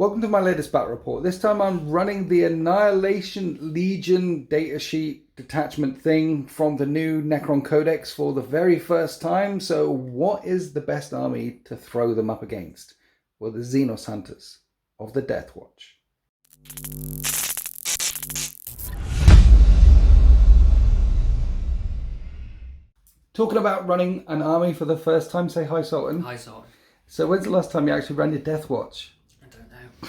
Welcome to my latest battle report. This time I'm running the Annihilation Legion datasheet detachment thing from the new Necron Codex for the very first time. So what is the best army to throw them up against? Well, the Xenos Hunters of the Deathwatch. Talking about running an army for the first time, say hi, Sultan. Hi, Sultan. So when's the last time you actually ran your Deathwatch?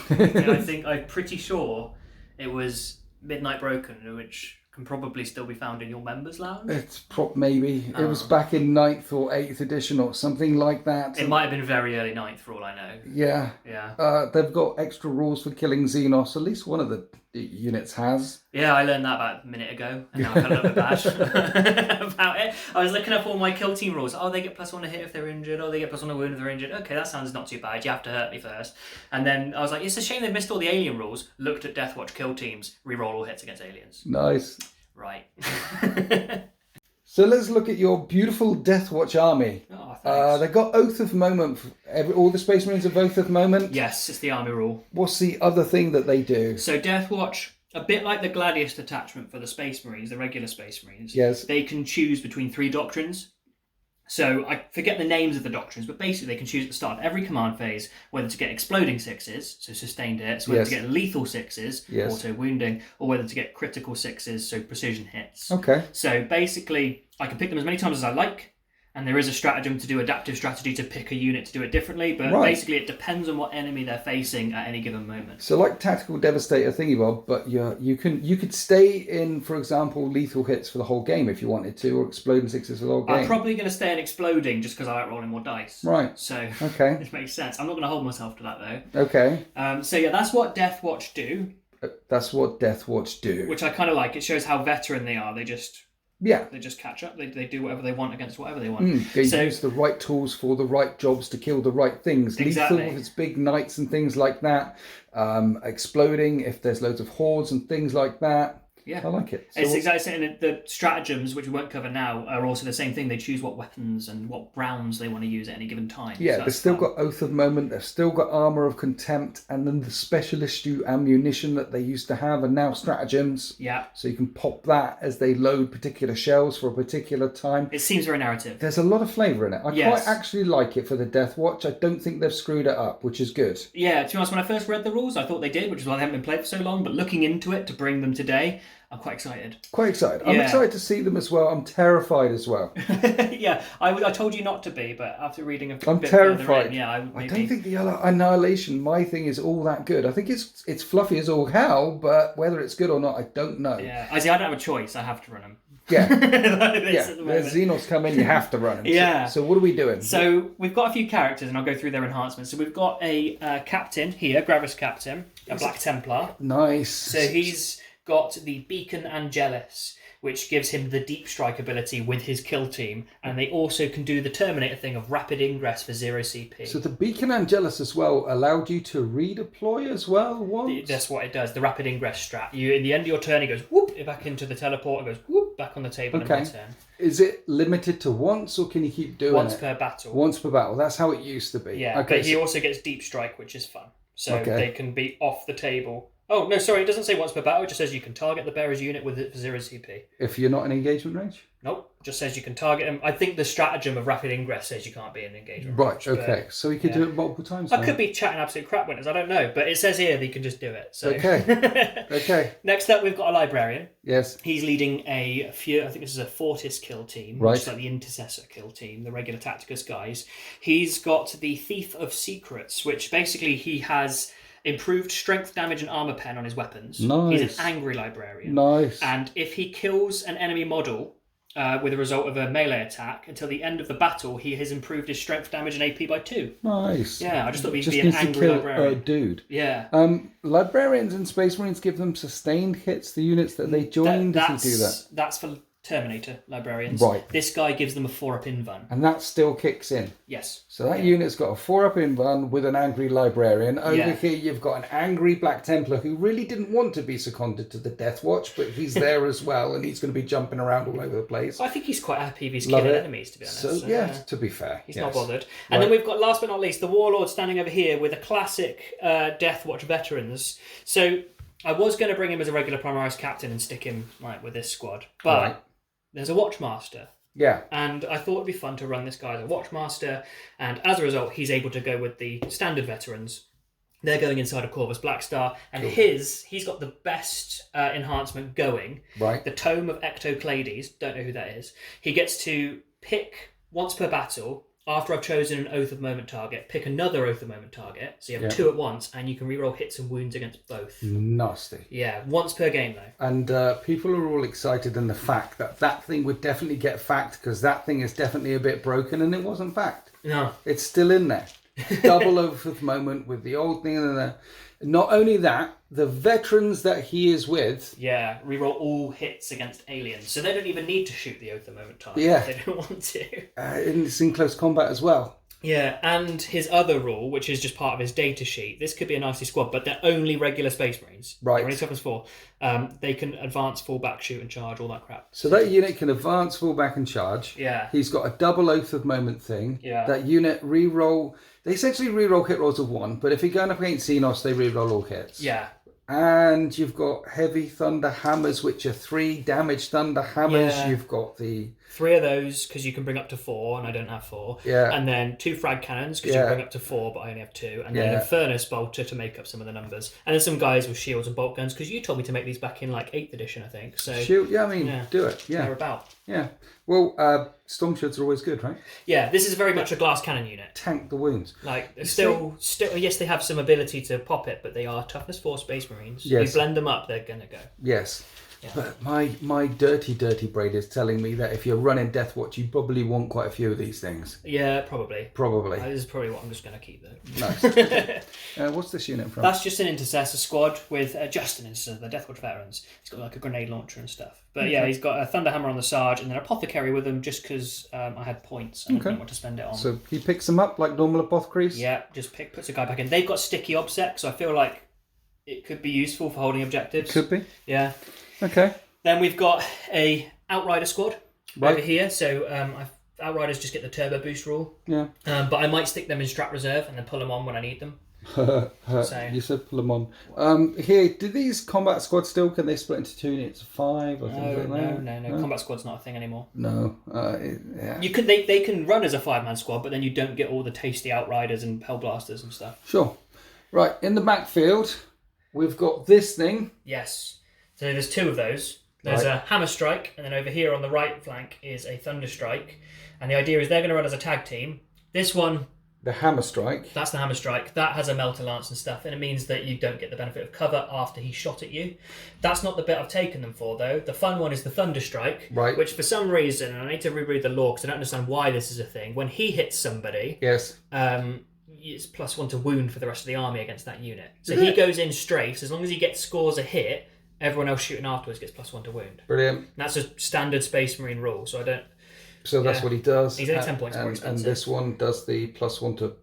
I don't know. I'm pretty sure it was Midnight Broken, which can probably still be found in your members lounge. It's maybe. It was back in 9th or 8th edition or something like that. It might have been very early 9th for all I know. Yeah. Yeah. They've got extra rules for killing Xenos. At least one of the units has. Yeah, I learned that about a minute ago, and now I feel a little bit bad about it. I was looking up all my kill team rules. Oh, they get +1 to hit if they're injured. Oh, they get +1 to wound if they're injured. Okay, that sounds not too bad. You have to hurt me first. And then I was like, it's a shame they've missed all the alien rules. Looked at Deathwatch kill teams, reroll all hits against aliens. Nice. Right. So let's look at your beautiful Deathwatch army. Oh, thanks. They got Oath of Moment. All the Space Marines have Oath of Moment? Yes, it's the army rule. What's the other thing that they do? So Deathwatch, a bit like the Gladius detachment for the Space Marines, the regular Space Marines, yes, they can choose between 3 doctrines. So I forget the names of the doctrines, but basically they can choose at the start of every command phase whether to get exploding 6s, so sustained hits, whether to get lethal 6s, auto wounding, or whether to get critical 6s, so precision hits. Okay. So basically I can pick them as many times as I like, and there is a stratagem to do adaptive strategy to pick a unit to do it differently, but basically it depends on what enemy they're facing at any given moment. So like Tactical Devastator thingy bob, but you could stay in, for example, lethal hits for the whole game if you wanted to, or exploding 6s for the whole game. I'm probably going to stay in exploding just because I like rolling more dice. Right. So okay, it makes sense. I'm not going to hold myself to that though. Okay. So yeah, that's what Deathwatch do. That's what Deathwatch do. Which I kind of like. It shows how veteran they are. They just catch up. They do whatever they want against whatever they want. They use the right tools for the right jobs to kill the right things. Exactly. Lethal if it's big knights and things like that. Exploding if there's loads of hordes and things like that. Yeah, I like it. So it's exactly the same. The stratagems, which we won't cover now, are also the same thing. They choose what weapons and what rounds they want to use at any given time. Yeah, so they've still got Oath of Moment, they've still got Armour of Contempt, and then the specialist ammunition that they used to have are now stratagems. Yeah. So you can pop that as they load particular shells for a particular time. It seems very narrative. There's a lot of flavour in it. I quite actually like it for the Deathwatch. I don't think they've screwed it up, which is good. Yeah, to be honest, when I first read the rules, I thought they did, which is why they haven't been played for so long. But looking into it to bring them today, I'm quite excited. Quite excited. I'm excited to see them as well. I'm terrified as well. Yeah, I told you not to be, but after reading a bit terrified. further in, I don't think the Annihilation, my thing, is all that good. I think it's fluffy as all hell, but whether it's good or not, I don't know. Yeah, I don't have a choice. I have to run them. Yeah, There's Xenos come in, you have to run them. Yeah. So what are we doing? So we've got a few characters, and I'll go through their enhancements. So we've got a captain here, Gravis Captain, a Black Templar. Nice. So he's got the Beacon Angelus, which gives him the deep strike ability with his kill team, and they also can do the Terminator thing of rapid ingress for 0 CP. So the Beacon Angelus as well allowed you to redeploy as well once? That's what it does, the rapid ingress strat. You, in the end of your turn, it goes whoop, back into the teleport, it goes whoop, back on the table in my turn. Is it limited to once, or can you keep doing Once per battle. Once per battle, that's how it used to be. Yeah, okay, but he also gets deep strike, which is fun. So they can be off the table. Oh, no, sorry, it doesn't say once per battle. It just says you can target the bearer's unit with it for 0 CP. If you're not in engagement range? Nope, just says you can target him. I think the stratagem of rapid ingress says you can't be in engagement range. Right, okay. So you could do it multiple times. I could be chatting absolute crap winners, I don't know. But it says here that you can just do it. So. Okay, okay. Next up, we've got a librarian. Yes. He's leading I think this is a Fortis kill team, which is like the Intercessor kill team, the regular Tacticus guys. He's got the Thief of Secrets, which basically he has improved strength, damage, and armor pen on his weapons. Nice. He's an angry librarian. Nice. And if he kills an enemy model with a result of a melee attack, until the end of the battle, he has improved his strength, damage, and AP by 2. Nice. Yeah, I just thought he'd just be an angry librarian. Dude. Yeah. Librarians and Space Marines give them sustained hits. The units that they join. Does he do that? That's for Terminator librarians. Right. This guy gives them a 4-up invuln. And that still kicks in. Yes. So that unit's got a 4-up invuln with an angry librarian. Over here you've got an angry Black Templar who really didn't want to be seconded to the Deathwatch, but he's there as well, and he's going to be jumping around all over the place. I think he's quite happy if he's killing enemies, to be honest. So, yeah, to be fair. He's not bothered. And then we've got, last but not least, the Warlord standing over here with a classic Deathwatch veterans. So I was going to bring him as a regular Primaris captain and stick him with this squad, but there's a Watchmaster. Yeah. And I thought it'd be fun to run this guy as a Watchmaster, and as a result, he's able to go with the standard veterans. They're going inside of Corvus Blackstar, and he's got the best enhancement going. Right. The Tome of Ectoclades, don't know who that is. He gets to pick once per battle, after I've chosen an Oath of Moment target, pick another Oath of Moment target, so you have 2 at once, and you can reroll hits and wounds against both. Nasty. Yeah, once per game though. And people are all excited in the fact that thing would definitely get fact, because that thing is definitely a bit broken, and it wasn't fact. No. It's still in there. Double Oath of Moment with the old thing in there. Not only that, the veterans that he is with... Yeah, reroll all hits against aliens. So they don't even need to shoot the Oath of Moment target if they don't want to. And it's in close combat as well. Yeah, and his other rule, which is just part of his data sheet, this could be a nasty squad, but they're only regular Space Marines. Right. They're only toughness 4. They can advance, fall back, shoot and charge, all that crap. So that unit can advance, fall back and charge. Yeah. He's got a double Oath of Moment thing. Yeah. That unit reroll... They essentially reroll hit rolls of 1, but if you're going up against Xenos, they reroll all hits. Yeah. And you've got heavy thunder hammers, which are 3 damage thunder hammers. Yeah. You've got the 3 of those, because you can bring up to 4, and I don't have 4. Yeah. And then 2 frag cannons, because you can bring up to 4, but I only have 2. And then an Infernus bolter to make up some of the numbers. And then some guys with shields and bolt guns, because you told me to make these back in like 8th edition, I think. So shield. Yeah, I mean, do it. Yeah. They're about. Yeah. Well, storm shields are always good, right? Yeah, this is very much a glass cannon unit. Tank the wounds. Like, still, yes, they have some ability to pop it, but they are toughness 4 Space Marines. Yes. You blend them up, they're going to go. Yes. Yeah. But my dirty braid is telling me that if you're running Deathwatch, you probably want quite a few of these things. Yeah, probably. Probably. This is probably what I'm just going to keep, though. Nice. What's this unit from? That's just an intercessor squad with Justin instead of the Deathwatch veterans. He's got like a grenade launcher and stuff. But yeah, he's got a Thunderhammer on the Sarge and then Apothecary with him just because I had points and I didn't want to spend it on. So he picks them up like normal apothecaries? Yeah, just puts a guy back in. They've got sticky obsec, so I feel like it could be useful for holding objectives. Could be. Yeah. Okay. Then we've got a Outrider squad over here. So Outriders just get the turbo boost rule. Yeah. But I might stick them in strat reserve and then pull them on when I need them. So. You said pull them on. Here, do these combat squads still? Can they split into 2 units of 5 or things like that? No. Combat squad's not a thing anymore. No. Yeah. You could they can run as a 5-man squad, but then you don't get all the tasty Outriders and Hellblasters and stuff. Sure. Right, in the backfield, we've got this thing. Yes. So there's 2 of those. There's a Hammer Strike, and then over here on the right flank is a Thunder Strike. And the idea is they're going to run as a tag team. This one... The Hammer Strike. That's the Hammer Strike. That has a Melter Lance and stuff, and it means that you don't get the benefit of cover after he shot at you. That's not the bit I've taken them for, though. The fun one is the Thunder Strike, which for some reason, and I need to reread the lore because I don't understand why this is a thing, when he hits somebody... Yes. It's +1 to wound for the rest of the army against that unit. So he goes in strafes. As long as he scores a hit, everyone else shooting afterwards gets +1 to wound. Brilliant. And that's a standard Space Marine rule, so I don't... So that's what he does. He's only 10 points more expensive. And this one does the +1 to...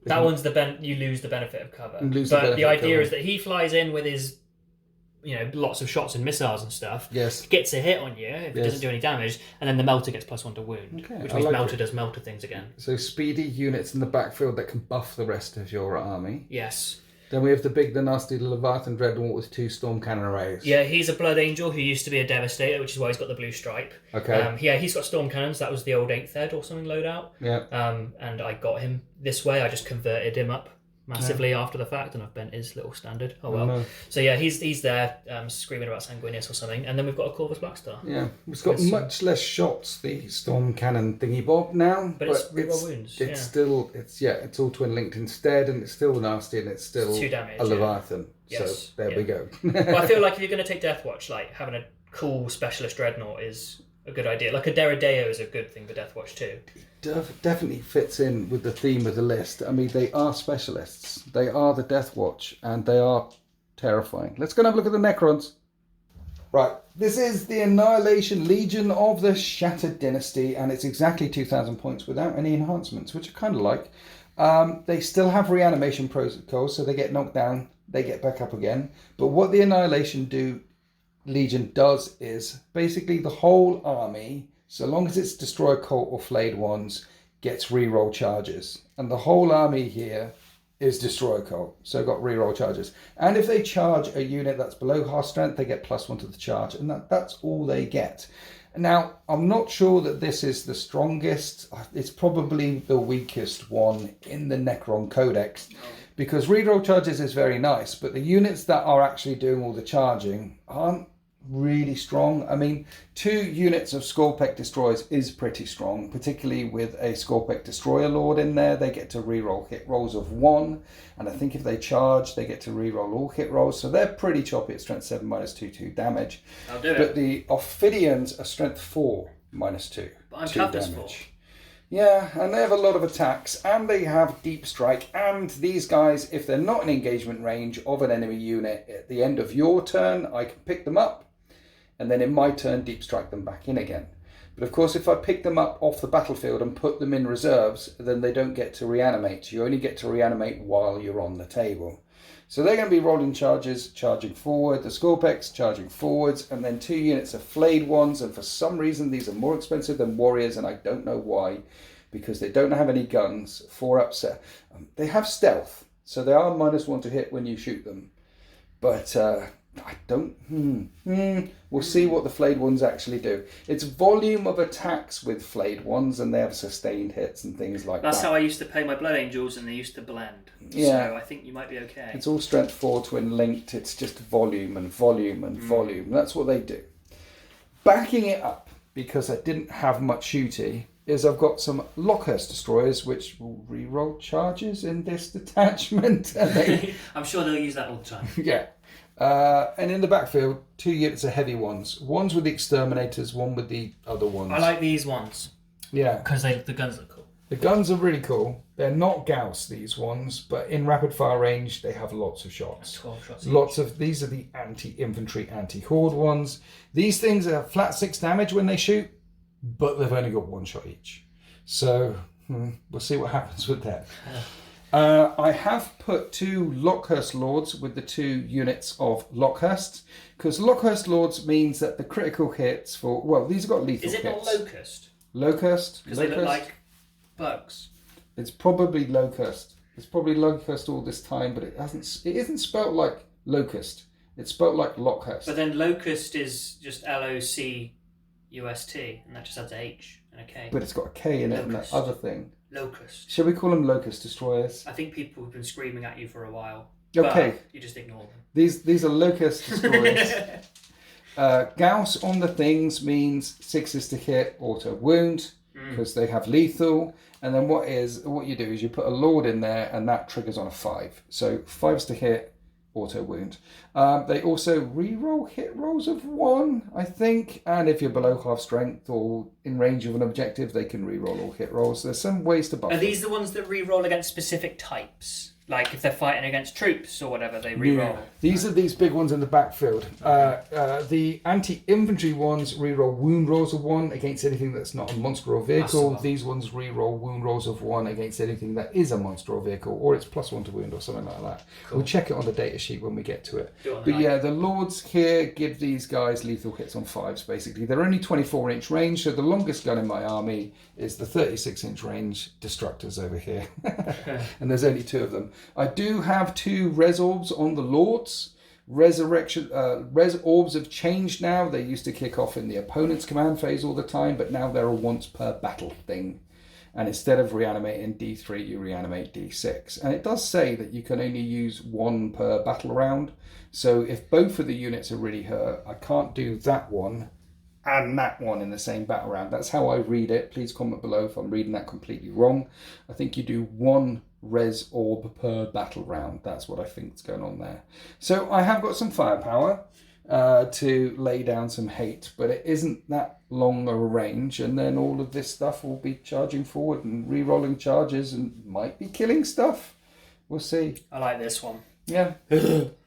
That one's you lose the benefit of cover. But the idea is that he flies in with his, lots of shots and missiles and stuff. Yes. Gets a hit on you if it doesn't do any damage, and then the Melter gets +1 to wound, which means Melter does Melter things again. So speedy units in the backfield that can buff the rest of your army. Yes. Then we have the nasty Leviathan Dreadnought with 2 Storm Cannon arrays. Yeah, he's a Blood Angel who used to be a Devastator, which is why he's got the blue stripe. Okay. He's got Storm Cannons. That was the old 8th Ed or something loadout. Yeah. And I got him this way. I just converted him up massively after the fact, and I've bent his little standard. Oh well. No. So yeah, he's there screaming about Sanguinius or something, and then we've got a Corvus Blackstar. Yeah, it's got much less shots, the Storm Cannon thingy bob now, but it's wounds. It's still it's all twin linked instead, and it's still nasty, and it's still 2 damage, a Leviathan. Yes. So there we go. Well, I feel like if you're going to take Deathwatch, like having a cool specialist dreadnought is a good idea. Like a Deredeo is a good thing for Deathwatch too. Definitely fits in with the theme of the list. I mean, they are specialists. They are the Deathwatch, and they are terrifying. Let's go and have a look at the Necrons. Right, this is the Annihilation Legion of the Shattered Dynasty, and it's exactly 2,000 points without any enhancements, which I kind of like. They still have reanimation protocols, so they get knocked down, they get back up again. But what the Annihilation Legion does is basically the whole army, so long as it's Destroyer Cult or Flayed Ones, gets reroll charges. And the whole army here is Destroyer Cult, so got reroll charges. And if they charge a unit that's below half strength, they get +1 to the charge, and that's all they get. Now, I'm not sure that this is the strongest. It's probably the weakest one in the Necron Codex, because reroll charges is very nice, but the units that are actually doing all the charging aren't really strong. I mean, 2 units of Skullpeck Destroyers is pretty strong, particularly with a Skullpeck Destroyer Lord in there. They get to reroll hit rolls of 1, and I think if they charge, they get to reroll all hit rolls, so they're pretty choppy at strength 7 -2 damage. I'll do it. But the Ophidians are strength 4 -2. But I'm 2 toughness damage. Yeah, and they have a lot of attacks, and they have deep strike, and these guys, if they're not in engagement range of an enemy unit at the end of your turn, I can pick them up, and then in my turn deep strike them back in again. But of course, if I pick them up off the battlefield and put them in reserves, then they don't get to reanimate. You only get to reanimate while you're on the table. So they're going to be rolling charges, charging forward, the Skullpecks charging forwards, and then 2 units of Flayed Ones, and for some reason these are more expensive than Warriors, and I don't know why, because they don't have any guns. 4 upset. They have stealth, so they are -1 to hit when you shoot them. But I don't... We'll see what the Flayed Ones actually do. It's volume of attacks with Flayed Ones, and they have sustained hits and things like That's that. how I used to play my Blood Angels, and they used to blend. Yeah. So I think you might be okay. It's all strength 4 twin linked. It's just volume and volume and volume. That's what they do. Backing it up, because I didn't have much shooty, is I've got some Lockhurst Destroyers, which will reroll charges in this detachment. And they, I'm sure they'll use that all the time. yeah. And in the backfield, 2 units of heavy ones. One's with the exterminators, one with the other ones. I like these ones. Yeah. Because the guns look cool. The guns are really cool. They're not Gauss, these ones, but in rapid fire range, they have lots of shots. 12 shots. Lots of these are the anti-infantry, anti-horde ones. These things are flat 6 damage when they shoot, but they've only got 1 shot each. So we'll see what happens with that. I have put 2 Lockhurst Lords with the 2 units of Lockhurst, because Lockhurst Lords means that the critical hits for, well, these have got lethal hits. Is it not Locust? Locust? Because they look like bugs. It's probably Locust. It's probably Locust all this time, but it isn't spelt like Locust. It's spelt like Lockhurst. But then Locust is just LOCUST, and that just adds a H and a K. But it's got a K in it and that Locust. other thing. Locust. Shall we call them Locust Destroyers? I think people have been screaming at you for a while. Okay. But you just ignore them. These are Locust Destroyers. Gauss on the things means 6s to hit, auto wound, because they have lethal. And then what you do is you put a Lord in there, and that triggers on a 5. So 5s to hit, auto wound. They also re-roll hit rolls of 1, I think. And if you're below half strength or in range of an objective, they can re-roll all hit rolls. There's some ways to buff. Are these the ones that re-roll against specific types? Like if they're fighting against troops or whatever, they re-roll? Yeah. These are these big ones in the backfield. The anti-infantry ones re-roll wound rolls of 1 against anything that's not a monster or vehicle. These ones re-roll wound rolls of 1 against anything that is a monster or vehicle, or it's +1 to wound or something like that. Cool. We'll check it on the data sheet when we get to it. Yeah, the Lords here give these guys lethal hits on 5s, basically. They're only 24-inch range, so the longest gun in my army is the 36-inch range Destructors over here. And there's only 2 of them. I do have 2 Res Orbs on the Lords. Res Orbs have changed now. They used to kick off in the opponent's command phase all the time, but now they're a once per battle thing. And instead of reanimating D3, you reanimate D6. And it does say that you can only use 1 per battle round. So if both of the units are really hurt, I can't do that one and that one in the same battle round. That's how I read it. Please comment below if I'm reading that completely wrong. I think you do 1 Res Orb per battle round. That's what I think is going on there. So I have got some firepower to lay down some hate, but it isn't that long a range, and then all of this stuff will be charging forward and re-rolling charges and might be killing stuff. We'll see. I like this one. Yeah.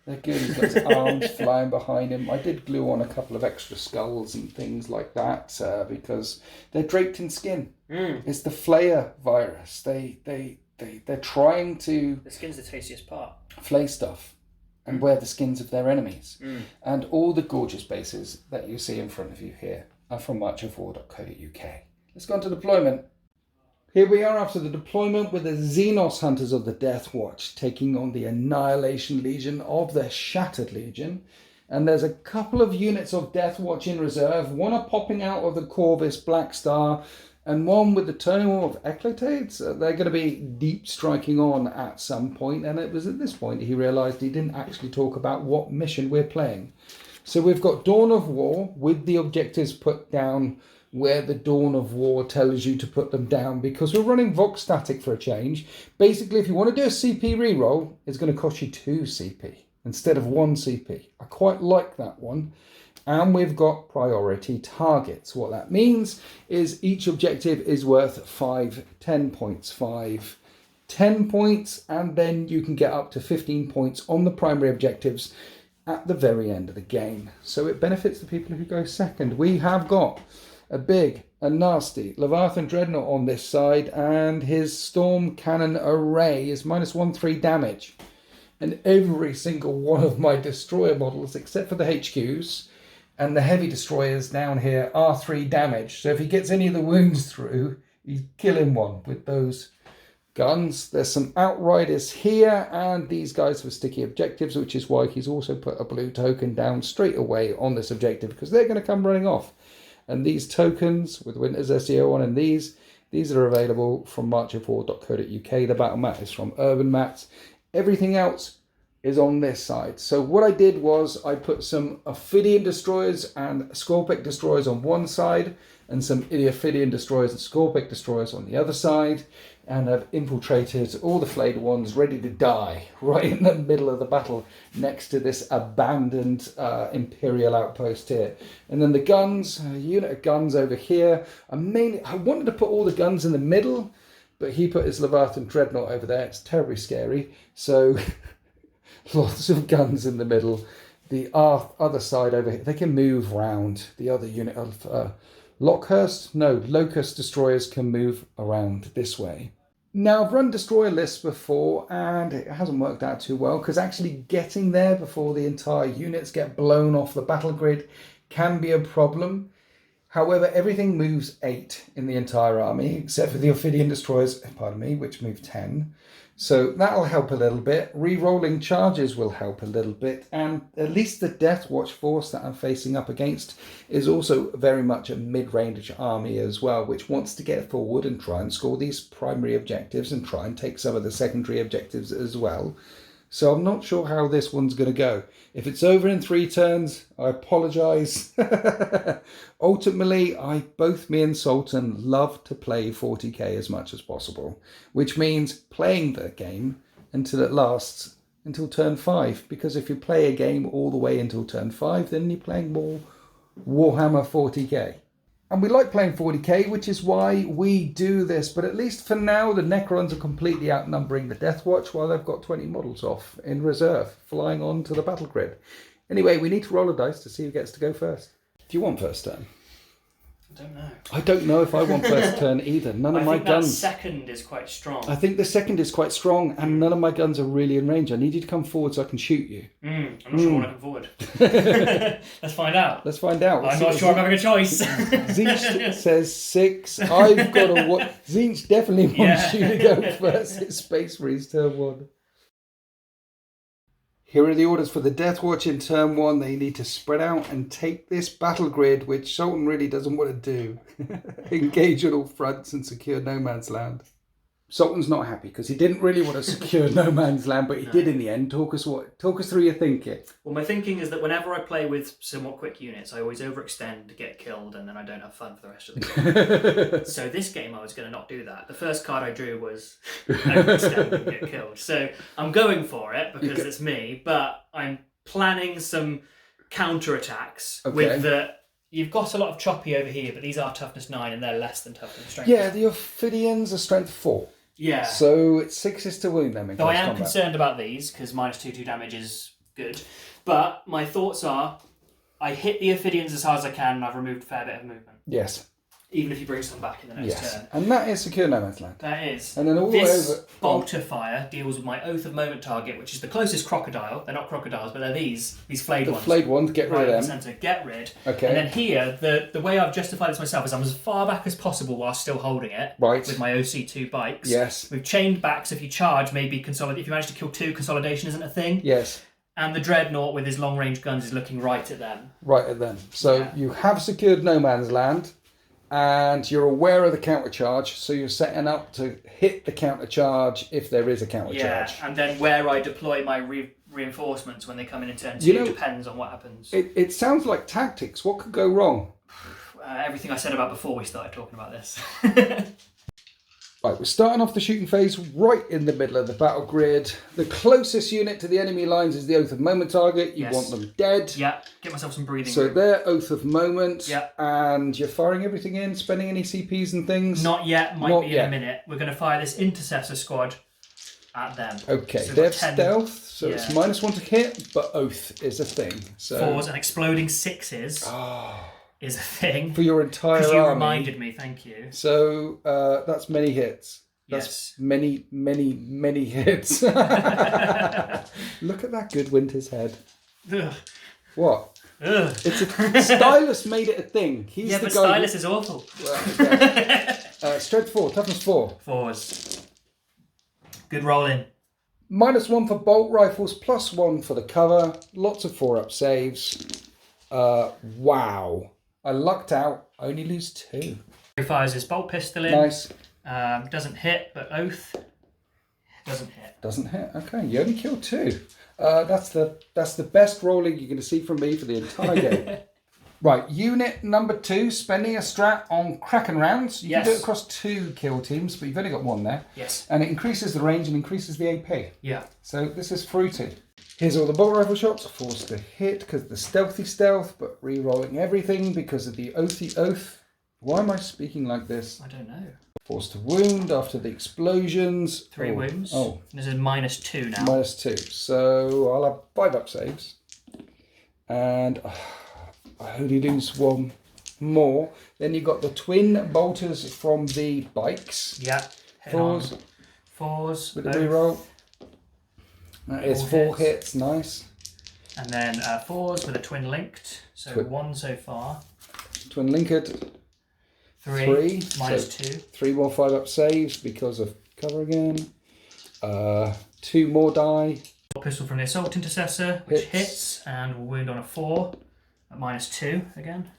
They're good. He's got his arms flying behind him. I did glue on a couple of extra skulls and things like that because they're draped in skin. It's the Flayer virus. They're trying to... The skin's the tastiest part. Flay stuff and wear the skins of their enemies. And all the gorgeous bases that you see in front of you here are from marchofwar.co.uk. Let's go on to deployment. Here we are after the deployment with the Xenos Hunters of the Deathwatch taking on the Annihilation Legion of the Shattered Legion. And there's a couple of units of Deathwatch in reserve. One are popping out of the Corvus Black Star and one with the Totem of Eclotades. They're going to be deep striking on at some point. And it was at this point he realised he didn't actually talk about what mission we're playing. So we've got Dawn of War with the objectives put down where the Dawn of War tells you to put them down, because we're running Vox Static for a change. Basically, if you want to do a CP reroll, it's going to cost you 2 CP instead of 1 CP. I quite like that one. And we've got priority targets. What that means is each objective is worth 10 points, 10 points, and then you can get up to 15 points on the primary objectives at the very end of the game. So it benefits the people who go second. We have got a big, a nasty Leviathan Dreadnought on this side, and his Storm Cannon Array is -1/3 damage. And every single one of my destroyer models, except for the HQs and the heavy destroyers down here, are 3 damage. So if he gets any of the wounds through, he's killing one with those guns. There's some Outriders here, and these guys have sticky objectives, which is why he's also put a blue token down straight away on this objective, because they're going to come running off. And these tokens with Winter's SEO on, and these are available from marchofwar.co.uk. The battle mat is from Urban Mats. Everything else is on this side. So what I did was I put some Ophidian destroyers and Scorpic destroyers on one side, and some Ophidian destroyers and Scorpic destroyers on the other side, and I've infiltrated all the flayed ones ready to die right in the middle of the battle next to this abandoned Imperial outpost here. And then the guns, a unit of guns over here. I wanted to put all the guns in the middle, but he put his Leviathan Dreadnought over there. It's terribly scary. So lots of guns in the middle. The other side over here, they can move round. The other unit of Locust destroyers can move around this way. Now, I've run destroyer lists before, and it hasn't worked out too well, because actually getting there before the entire units get blown off the battle grid can be a problem. However, everything moves 8 in the entire army, except for the Ophidian destroyers, which move 10. So that'll help a little bit. Re-rolling charges will help a little bit. And at least the Deathwatch force that I'm facing up against is also very much a mid-range army as well, which wants to get forward and try and score these primary objectives and try and take some of the secondary objectives as well. So I'm not sure how this one's going to go. If it's over in 3 turns, I apologise. Ultimately, both me and Sultan love to play 40k as much as possible, which means playing the game until it lasts until turn 5. Because if you play a game all the way until turn 5, then you're playing more Warhammer 40k. And we like playing 40k, which is why we do this. But at least for now, the Necrons are completely outnumbering the Deathwatch, while they've got 20 models off in reserve, flying on to the battle grid. Anyway, we need to roll a dice to see who gets to go first. Do you want first turn? I don't know. I don't know if I want first turn either. None of my guns. I think that second is quite strong. I think the second is quite strong, and none of my guns are really in range. I need you to come forward so I can shoot you. I'm not sure when I come forward. Let's find out. Let's find out. I'm not sure I'm having a choice. Zinch says 6. I've got a what? Zinch definitely wants you to go first. It's Space Marines turn 1. Here are the orders for the Deathwatch in turn 1. They need to spread out and take this battle grid, which Sultan really doesn't want to do. Engage on all fronts and secure no man's land. Sultan's not happy because he didn't really want to secure no man's land, but he did in the end. Talk us through your thinking. Well, my thinking is that whenever I play with somewhat quick units, I always overextend to get killed, and then I don't have fun for the rest of the game. So this game, I was going to not do that. The first card I drew was overextend and get killed. So I'm going for it because it's me, but I'm planning some counter-attacks with the... You've got a lot of choppy over here, but these are toughness 9 and they're less than toughness strength. Yeah, the Ophidians are strength 4. Yeah. So it's 6 to wound them in So I am combat. concerned about these because -2/2 damage is good. But my thoughts are, I hit the Ophidians as hard as I can, and I've removed a fair bit of movement. Yes. Even if he brings them back in the next turn. And that is secure no man's land. That is. And then all the way this over... bolt of fire deals with my Oath of Moment target, which is the closest crocodile. They're not crocodiles, but they're these flayed ones. The flayed ones, get rid of them. Center, get rid. Okay. And then here, the way I've justified this myself is I'm as far back as possible while still holding it. Right. With my OC2 bikes. Yes. We've chained back, so if you charge, maybe consolidate. If you manage to kill 2, consolidation isn't a thing. Yes. And the Dreadnought with his long-range guns is looking right at them. Right at them. So you have secured no man's land, and you're aware of the countercharge, so you're setting up to hit the countercharge if there is a countercharge. Yeah, and then where I deploy my reinforcements when they come in turn 2 depends on what happens. It sounds like tactics. What could go wrong? Everything I said about before we started talking about this. Right, we're starting off the shooting phase right in the middle of the battle grid. The closest unit to the enemy lines is the Oath of Moment target. You want them dead. Yeah, get myself some breathing So room. they're Oath of Moment. Yeah. And you're firing everything in, spending any CPs and things? Not yet, might be in a minute. We're going to fire this Intercessor squad at them. Okay, so they have stealth, so it's -1 to hit, but Oath is a thing. So 4s and exploding 6s is a thing. for your entire army. Because you reminded me, thank you. So that's many hits. That's many, many, many hits. Look at that good Winter's head. Ugh. What? Ugh. It's a Stylus made it a thing. He's yeah, the but guy Stylus is awful. Well, strength 4, toughness 4. 4s. Good rolling. -1 for bolt rifles, +1 for the cover. Lots of 4-up saves. Wow. I lucked out. I only lose 2. He fires his bolt pistol in. Nice. Doesn't hit, but Oath doesn't hit. Doesn't hit. Okay, you only killed 2. That's the best rolling you're going to see from me for the entire game. Right, unit number 2, spending a strat on Kraken rounds. You can do it across 2 kill teams, but you've only got 1 there. Yes. And it increases the range and increases the AP. Yeah. So this is fruity. Here's all the bolt rifle shots, forced to hit because of the stealthy stealth, but re-rolling everything because of the oathy oath. Why am I speaking like this? I don't know. Forced to wound after the explosions. 3 wounds. Oh. This is -2 now. -2. So I'll have 5-up saves. And I only lose 1 more. Then you've got the twin bolters from the bikes. Yeah. 4s. 4s. With the reroll. That is 4 hits. Nice. And then 4s with a twin linked. So 1 so far. Twin linked. 3. -2. 3 more 5-up saves because of cover again. 2 more die. Pistol from the Assault Intercessor, which hits and will wound on a 4 at -2 again.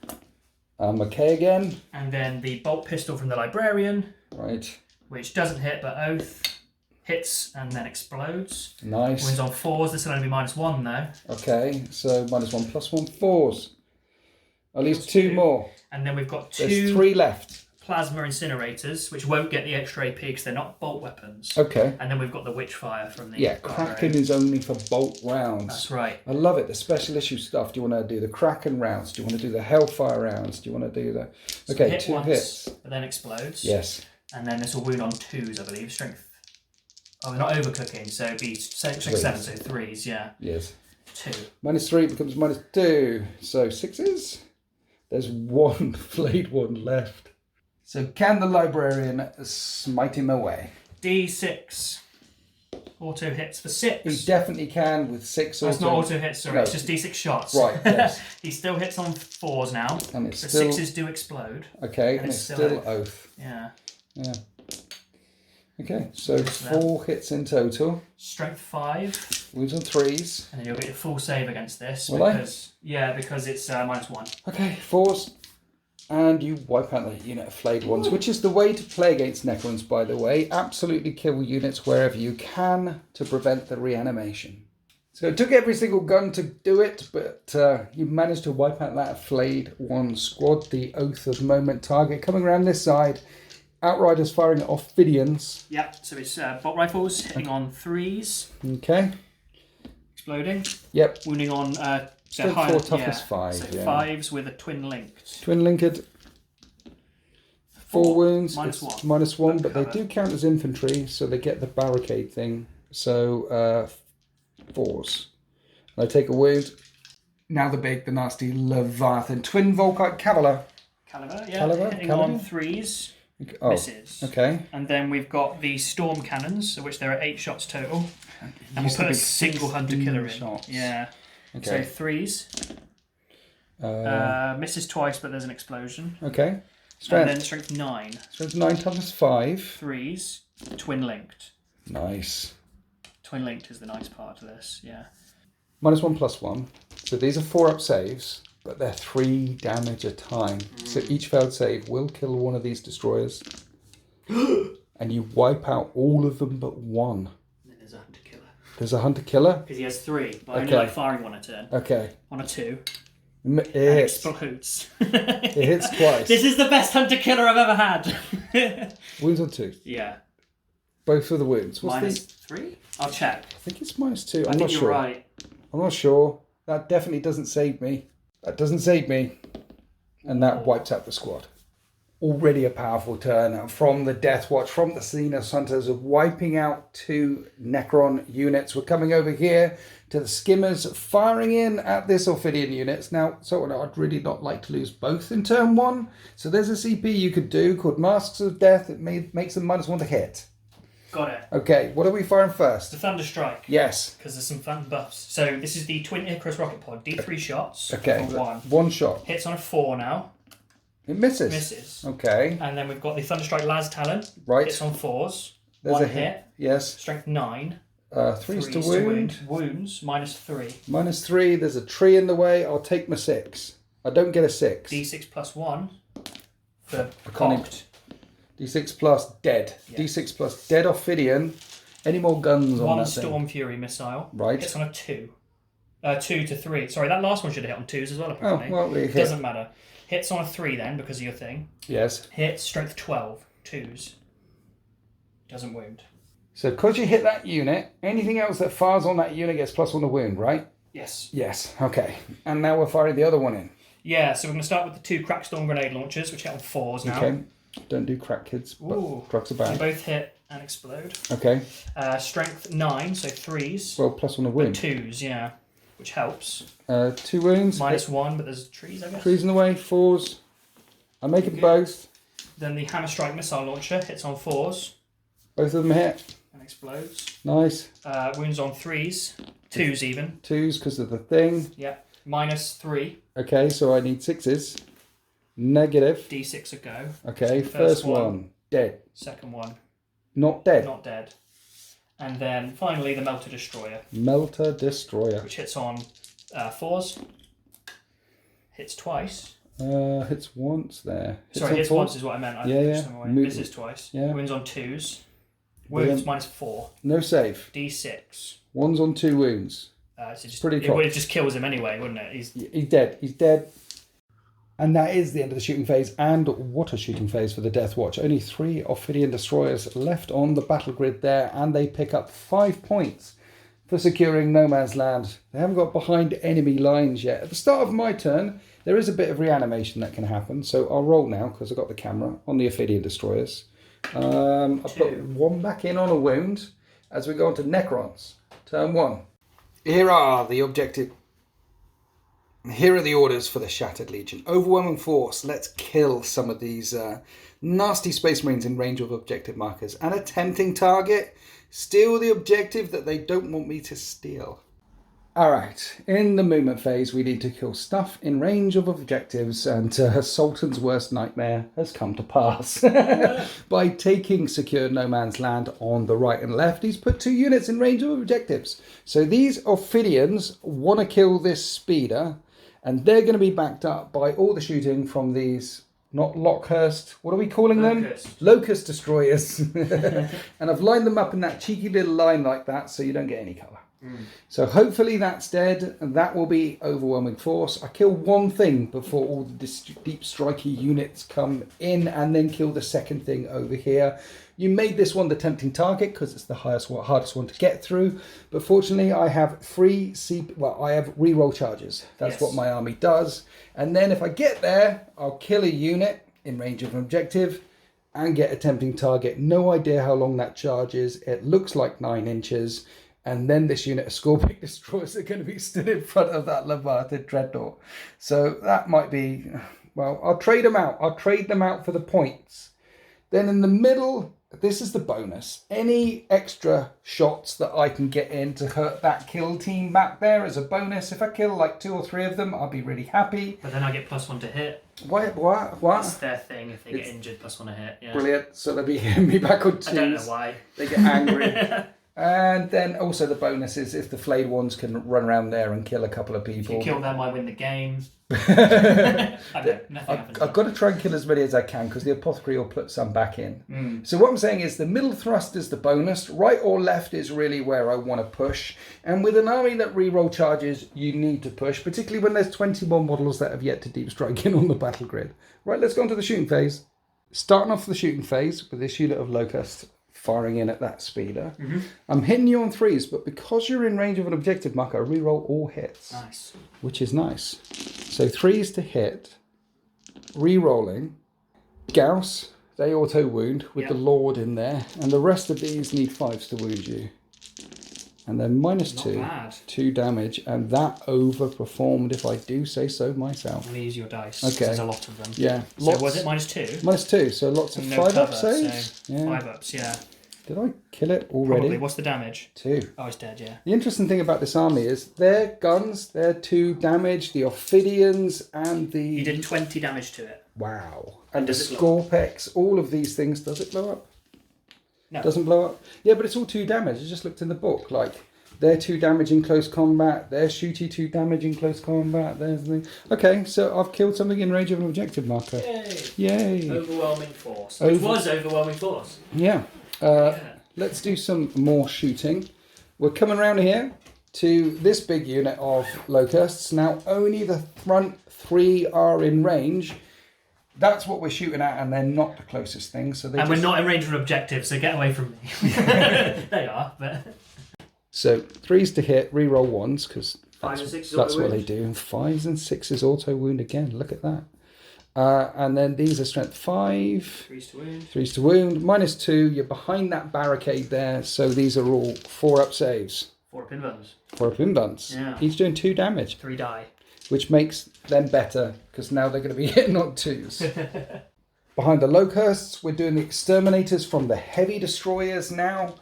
McKay again. And then the Bolt Pistol from the Librarian. Right. Which doesn't hit, but Oath hits and then explodes. Nice. Wounds on 4s. This will only be -1 though. Okay, so -1 +1 4s. At least 2 more. And then we've got 2 There's 3 left. Plasma Incinerators, which won't get the extra AP because they're not bolt weapons. Okay. And then we've got the Witchfire from the... Yeah, Kraken is only for bolt rounds. That's right. I love it. The special issue stuff. Do you want to do the Kraken rounds? Do you want to do the Hellfire rounds? Do you want to do the... Okay, so 2 once, hits. But then explodes. Yes. And then this will wound on 2s, I believe. Strength... Oh, we're not overcooking, so it'd be strength 7, so 3s, yeah. Yes. 2. -3 becomes -2. So 6s. There's 1 flayed one left. So can the Librarian smite him away? D6. Auto hits for 6. He definitely can with 6 That's not auto hits, sorry. It's just D6 shots. Right, yes. He still hits on 4s now. And it's the still... 6s do explode. Okay, and it's still oath. Yeah. Yeah. Okay, so 4 hits in total. Strength 5. Wounds on 3s. And then you'll get your full save against this. Will I? Because it's -1. Okay, 4s. And you wipe out the unit of flayed ones, which is the way to play against Necrons, by the way. Absolutely kill units wherever you can to prevent the reanimation. So it took every single gun to do it, but you managed to wipe out that flayed one squad. The Oath of Moment target coming around this side. Outriders firing at Ophidians. Yep, so it's bolt rifles hitting on 3s. Okay. Exploding. Yep. Wounding on... Strength 4, toughness 5. So yeah. 5s with a twin linked. Twin linked. 4 wounds. -1. It's -1, but they do count as infantry, so they get the barricade thing. So 4s. I take a wound. Now the nasty Leviathan. Twin Volkite Cavalier. Caliber, yeah. Caliber? Hitting Caliber? on 3s. Oh, Misses. okay. And then we've got the storm cannons, of which there are 8 shots total. And we'll put a single hunter killer in. Shots. Yeah. Okay. So 3s. Misses twice, but there's an explosion. Okay. Strength. And then strength 9. Strength 9 toughness 5. 3s. Twin linked. Nice. Twin linked is the nice part of this, yeah. -1/+1. So these are 4-up saves, but they're 3 damage a time. So each failed save will kill one of these destroyers. And you wipe out all of them but one. And then there's a hunter killer. There's a hunter killer? Because he has 3, but I only Okay. like firing one a turn. Okay. On a 2. It hits. Explodes. It hits twice. This is the best hunter killer I've ever had. Wounds on 2. Yeah. Both of the wounds. What's -3? I'll check. I think it's -2. I I'm think not you're sure. right. I'm not sure. That definitely doesn't save me. That doesn't save me. And that wipes out the squad. Already a powerful turn from the Deathwatch, from the Xenos Hunters, of wiping out 2 Necron units. We're coming over here to the Skimmers, firing in at this Ophidian units. Now, so I'd really not like to lose both in turn 1. So there's a CP you could do called Masks of Death. It makes them -1 to hit. Got it. Okay, what are we firing first? The Thunder Strike. Yes. Because there's some fun buffs. So this is the Twin Icarus rocket pod. D3 shots. Okay. For 1. 1 shot. Hits on a 4 now. It misses. Misses. Okay. And then we've got the Thunder Strike Las Talon. Right. Hits on 4s. There's 1 a hit. Yes. Strength 9. 3s to wound. Wounds -3. -3. There's a tree in the way. I'll take my 6. I don't get a 6. D6 +1 for can't even- cocked. D6 plus dead. Yes. D6 plus dead Ophidian. Any more guns on 1 that Storm Fury missile. Right. Hits on a 2. 2 to 3. Sorry, that last one should have hit on 2s as well, thing? apparently. Oh, well, it hit. Doesn't matter. Hits on a 3 then, because of your thing. Yes. Hits, strength 12. 2s. Doesn't wound. So because you hit that unit, anything else that fires on that unit gets +1 to wound, right? Yes. Yes. Okay. And now we're firing the other one in. Yeah, so we're going to start with the 2 Crackstorm grenade launchers, which hit on 4s now. Okay. Don't do crack, kids. But Ooh. drugs are They bad. both hit and explode. Okay. Strength 9, so 3s. Well, +1 to wound. 2s, yeah. Which helps. 2 wounds. -1, but there's trees, I guess. Trees in the way. 4s. I make it both. Then the Hammer Strike missile launcher hits on 4s Both of them hit. and explodes. Nice. Wounds on 3s. 2s even. 2s because of the thing. Yeah. -3. Okay, so I need 6s. Negative. D6 a go. Okay, So first one. Dead. Second one. Not dead. Not dead. And then finally the Melter Destroyer, Melter Destroyer. which hits on 4s. Hits twice. Hits once there. Sorry, hits on once is what I meant. I Yeah, pushed yeah. them away. Move- Misses twice. Yeah. Wounds on 2s. Wounds Brilliant. -4. No save. D6. One's on 2 wounds. So just, Pretty it top. would just kills him anyway, wouldn't it? He's He's dead. He's dead. And that is the end of the shooting phase, and what a shooting phase for the Deathwatch. Only 3 Ophidian destroyers left on the battle grid there, and they pick up 5 points for securing no man's land. They haven't got behind enemy lines yet. At the start of my turn, there is a bit of reanimation that can happen, so I'll roll now because I've got the camera on the Ophidian destroyers. I'll put 1 back in on a wound as we go on to Necrons. Turn 1. Here are the objective. Here are the orders for the Shattered Legion. Overwhelming force. Let's kill some of these nasty Space Marines in range of objective markers. And a tempting target. Steal the objective that they don't want me to steal. Alright, in the movement phase we need to kill stuff in range of objectives, and Sultan's worst nightmare has come to pass. By taking secured no man's land on the right and left, he's put 2 units in range of objectives. So these Ophidians want to kill this speeder, and they're going to be backed up by all the shooting from these, not Lockhurst, what are we calling them? Locust destroyers. And I've lined them up in that cheeky little line like that so you don't get any colour. So hopefully that's dead, and that will be overwhelming force. I kill 1 thing before all the deep strikey units come in, and then kill the second thing over here. You made this one the tempting target because it's the hardest one to get through. But fortunately, I have I have reroll charges. That's what my army does. And then if I get there, I'll kill a unit in range of an objective and get a tempting target. No idea how long that charge is. It looks like 9 inches. And then this unit of Scorpic Destroyers are going to be stood in front of that Leviathan Dreadnought. So that might be... Well, I'll trade them out. I'll trade them out for the points. Then in the middle, this is the bonus. Any extra shots that I can get in to hurt that kill team back there as a bonus. If I kill like 2 or 3 of them, I'll be really happy. But then I get +1 to hit. What? That's their thing. If they get injured, +1 to hit. Yeah. Brilliant. So they'll be hitting me back on 2s. I don't know why. They get angry. And then also the bonus is if the flayed ones can run around there and kill a couple of people. If you kill them, I win the game. I don't know. Nothing happens. I've got to try and kill as many as I can because the apothecary will put some back in. So what I'm saying is the middle thrust is the bonus. Right or left is really where I want to push. And with an army that reroll charges, you need to push, particularly when there's 21 models that have yet to deep strike in on the battle grid. Right, let's go on to the shooting phase. Starting off the shooting phase with this unit of Locust firing in at that speeder. I'm hitting you on 3s, but because you're in range of an objective marker, I reroll all hits. Nice. Which is nice. So 3s to hit, re-rolling, Gauss, they auto wound with the Lord in there, and the rest of these need 5s to wound you. And then -2, 2 damage, and that overperformed if I do say so myself. I'm going to use your dice. Okay. There's a lot of them. Yeah. So was it -2? -2, so lots of No 5-up cover, saves. so Yeah. 5-ups, yeah. Did I kill it already? Probably. What's the damage? 2. Oh, it's dead, yeah. The interesting thing about this army is their guns, they're 2 damage, the Ophidians and the... You did 20 damage to it. Wow. And the does it blow up? Scorpex, all of these things. Does it blow up? No. Doesn't blow up? Yeah, but it's all 2 damage. I just looked in the book. Like, they're 2 damage in close combat. They're shooty 2 damage in close combat. There's the... Okay, so I've killed something in range of an objective marker. Yay. Overwhelming force. Which was overwhelming force. Yeah. Let's do some more shooting. We're coming around here to this big unit of Locusts. Now, only the front 3 are in range. That's what we're shooting at, and they're not the closest thing. So we're not in range of an objective, so get away from me. They are, but... So 3s to hit, reroll 1s, because 5 and 6 that's what they do. 5s and 6s auto wound again. Look at that. And then these are strength 5. 3s to wound. 3s to wound. -2. You're behind that barricade there. So these are all 4-up saves. 4 pin buns. 4 pin buns. Yeah. Each doing 2 damage. 3 die. Which makes them better because now they're going to be hitting on 2s. Behind the Locusts, we're doing the Exterminators from the Heavy Destroyers now.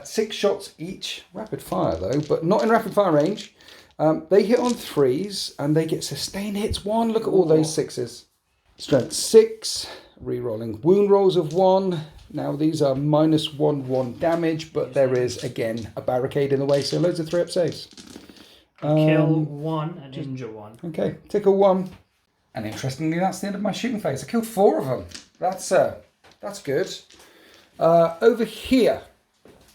6 shots each. Rapid fire though, but not in rapid fire range. They hit on 3s and they get sustained hits 1. Look at all those 6s. Strength 6, re-rolling wound rolls of 1. Now these are -1 damage, but there is again a barricade in the way, so loads of 3-up saves. Kill 1 and injure 1. Okay, tickle 1. And interestingly, that's the end of my shooting phase. I killed 4 of them. That's good. Over here,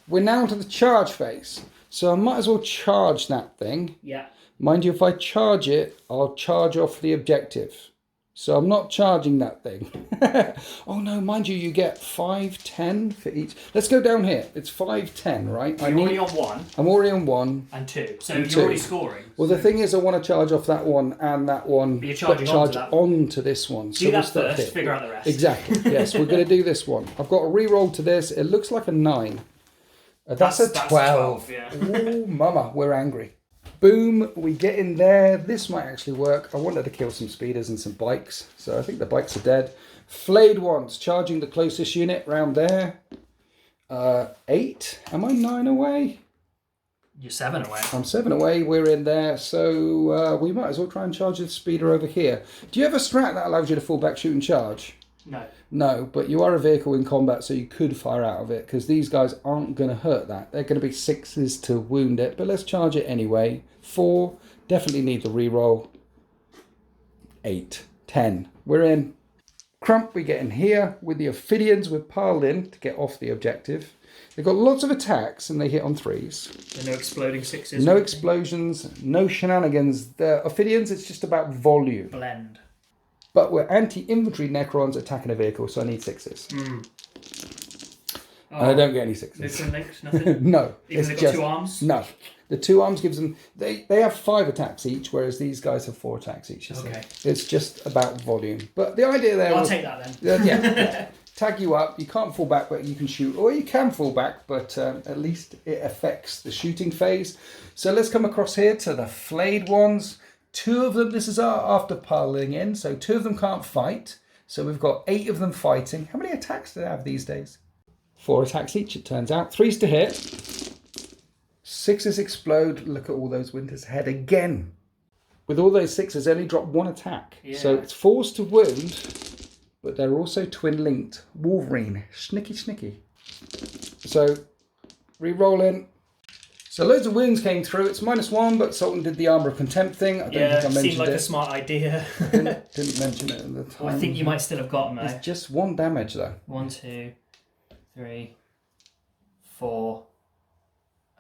we're now to the charge phase. So I might as well charge that thing. Yeah. Mind you, if I charge it, I'll charge off the objective. So I'm not charging that thing. Oh no, mind you, you get 5, 10 for each. Let's go down here. It's 5, 10, right? You're already on 1. I'm already on 1. And 2. So And you're 2. already scoring. Well, the thing is, I want to charge off that one and that one. But you're charging charge onto that one. on to this one. Do that first, figure out the rest. Exactly. Yes, we're going to do this one. I've got a re-roll to this. It looks like a 9. That's a 12. Yeah. Ooh, mama, we're angry. Boom, we get in there. This might actually work. I wanted to kill some speeders and some bikes, so I think the bikes are dead. Flayed ones, charging the closest unit round there. 8. Am I 9 away? You're 7 away. I'm 7 away. We're in there, so we might as well try and charge the speeder over here. Do you have a strat that allows you to fall back, shoot and charge? No. No, but you are a vehicle in combat, so you could fire out of it, because these guys aren't going to hurt that. They're going to be 6s to wound it, but let's charge it anyway. 4, definitely need the reroll. 8, 10. We're in. Crump, we get in here. With the Ophidians, we're piled in to get off the objective. They've got lots of attacks, and they hit on 3s. So no exploding 6s? No explosions, no shenanigans. The Ophidians, it's just about volume. Blend. But we're anti-infantry Necrons attacking a vehicle, so I need 6s. And I don't get any 6s. Missing links, nothing? No. Even they've got 2 arms? No. The 2 arms gives them... They have 5 attacks each, whereas these guys have 4 attacks each. Okay. It's just about volume. But the idea there I'll was... take that then. Yeah. tag you up. You can't fall back, but you can shoot, or you can fall back, but at least it affects the shooting phase. So let's come across here to the flayed ones. 2 of them, this is after piling in, so 2 of them can't fight. So we've got 8 of them fighting. How many attacks do they have these days? 4 attacks each, it turns out. 3s to hit. 6s explode. Look at all those Winter's Head again. With all those 6s, only drop 1 attack. Yeah. So it's 4s to wound, but they're also twin linked. Wolverine, snicky. So re-roll in. So loads of wounds came through. It's -1, but Sultan did the Armour of Contempt thing. I don't think I mentioned it. Seemed like a smart idea. didn't mention it at the time. Well, I think you might still have gotten though. It's just 1 damage though. 1, 2, 3, 4.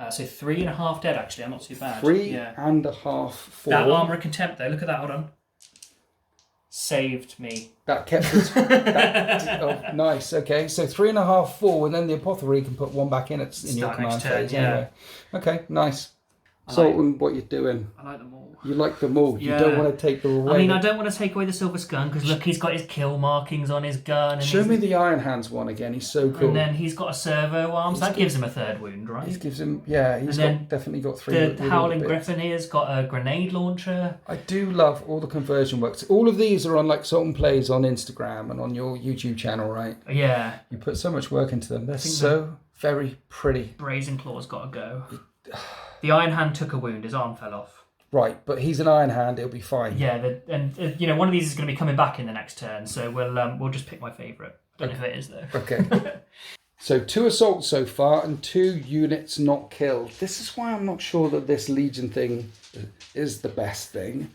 So 3.5 dead actually. I'm not too bad. 3.5, 4. That Armour of Contempt though. Look at that. Hold on. Saved me. That kept us. Oh, nice. Okay, so 3.5, 4, and then the apothecary can put 1 back in. It's in your command phase. Anyway. Okay, nice. Sultan, what you doing? I like them all. You like them all. Yeah. You don't want to take them away. I mean, I don't want to take away the silver gun because look, he's got his kill markings on his gun. And show me the Iron Hands one again. He's so cool. And then he's got a servo arms. That gives him a 3rd wound, right? He gives him, yeah. He's definitely got 3. The Howling Griffin here's got a grenade launcher. I do love all the conversion works. All of these are on like Sultan Plays on Instagram and on your YouTube channel, right? Yeah. You put so much work into them. They're so very pretty. Brazen Claw's got to go. The Iron Hand took a wound. His arm fell off. Right, but he's an Iron Hand. It'll be fine. Yeah, and you know one of these is going to be coming back in the next turn, so we'll just pick my favourite. Don't know if it is though. Okay. So 2 assaults so far and 2 units not killed. This is why I'm not sure that this Legion thing is the best thing,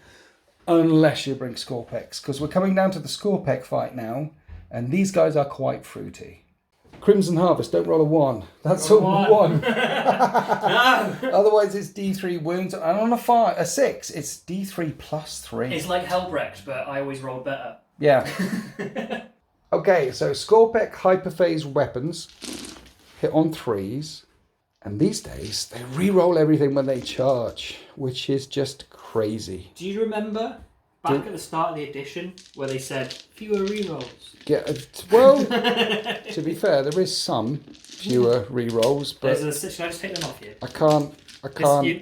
unless you bring Scorpex, because we're coming down to the Scorpec fight now, and these guys are quite fruity. Crimson Harvest, don't roll a 1. That's a 1. No. Otherwise, it's D3 wounds. And on a 6, it's D3 plus 3. It's like Helbrecht, but I always roll better. Yeah. Okay, so Scorpec hyperphase weapons hit on 3s. And these days, they re-roll everything when they charge, which is just crazy. Do you remember back at the start of the edition where they said fewer re-rolls? Yeah, well, to be fair, there is some fewer re-rolls, but should I just take them off you? I can't.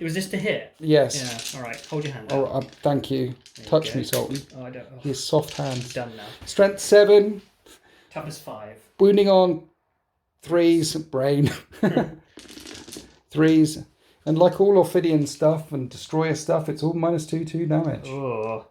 Was this to hit? Yes. Yeah. All right. Hold your hand. Oh, thank you. Touch me, Sultan. Oh, I don't. Oh. His soft hand. It's done now. Strength 7. Toughness 5. Wounding on 3s. Brain 3s. And like all Ophidian stuff and Destroyer stuff, it's all -2 damage. Oh.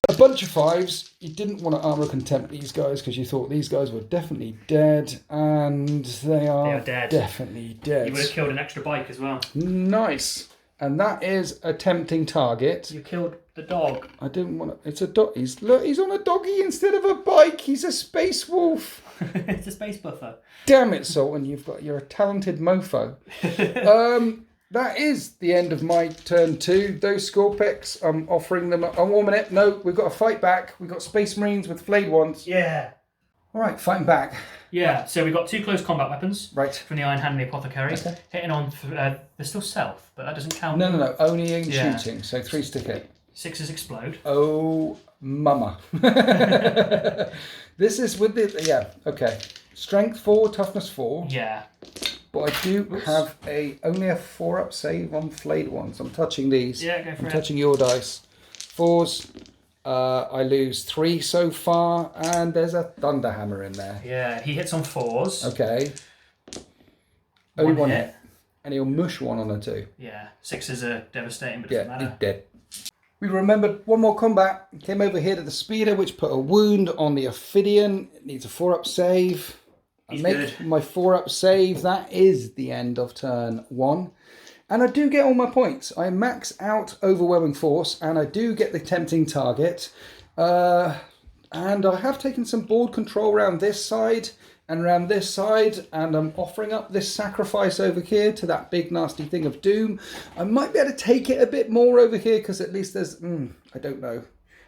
A bunch of 5s. You didn't want to Armour Contempt these guys because you thought these guys were definitely dead, and they are dead. Definitely dead. You would have killed an extra bike as well. Nice. And that is a tempting target. You killed the dog. I didn't want to. It's a dog. He's on a doggy instead of a bike. He's a space wolf. It's a space buffer. Damn it, Sultan! You're a talented mofo. That is the end of my turn 2. Those Scorpecs, I'm offering them. Oh, 1 minute. No, we've got to fight back. We've got Space Marines with flayed ones. Yeah. All right, fighting back. Yeah, so we've got 2 close combat weapons. Right. From the Iron Hand and the Apothecary. Okay. Hitting on, they're still stealth, but that doesn't count. No. Only in shooting, so 3s to hit. 6s explode. Oh, mama. This is with the, yeah, okay. Strength 4, toughness 4. Yeah. But I do have only a 4-up save on flayed ones. I'm touching these. Yeah, go for it. I'm touching your dice. 4s. I lose 3 so far, and there's a Thunderhammer in there. Yeah, he hits on 4s. Okay. Only 1 hit. And he'll mush 1 on a 2. Yeah, 6s are devastating, but it doesn't matter. He's dead. We remembered one more combat. Came over here to the Speeder, which put a wound on the Ophidian. It needs a 4-up save. I make my 4-up save. That is the end of turn 1. And I do get all my points. I max out Overwhelming Force, and I do get the tempting target. And I have taken some board control around this side and around this side, and I'm offering up this sacrifice over here to that big nasty thing of doom. I might be able to take it a bit more over here, because at least there's, I don't know.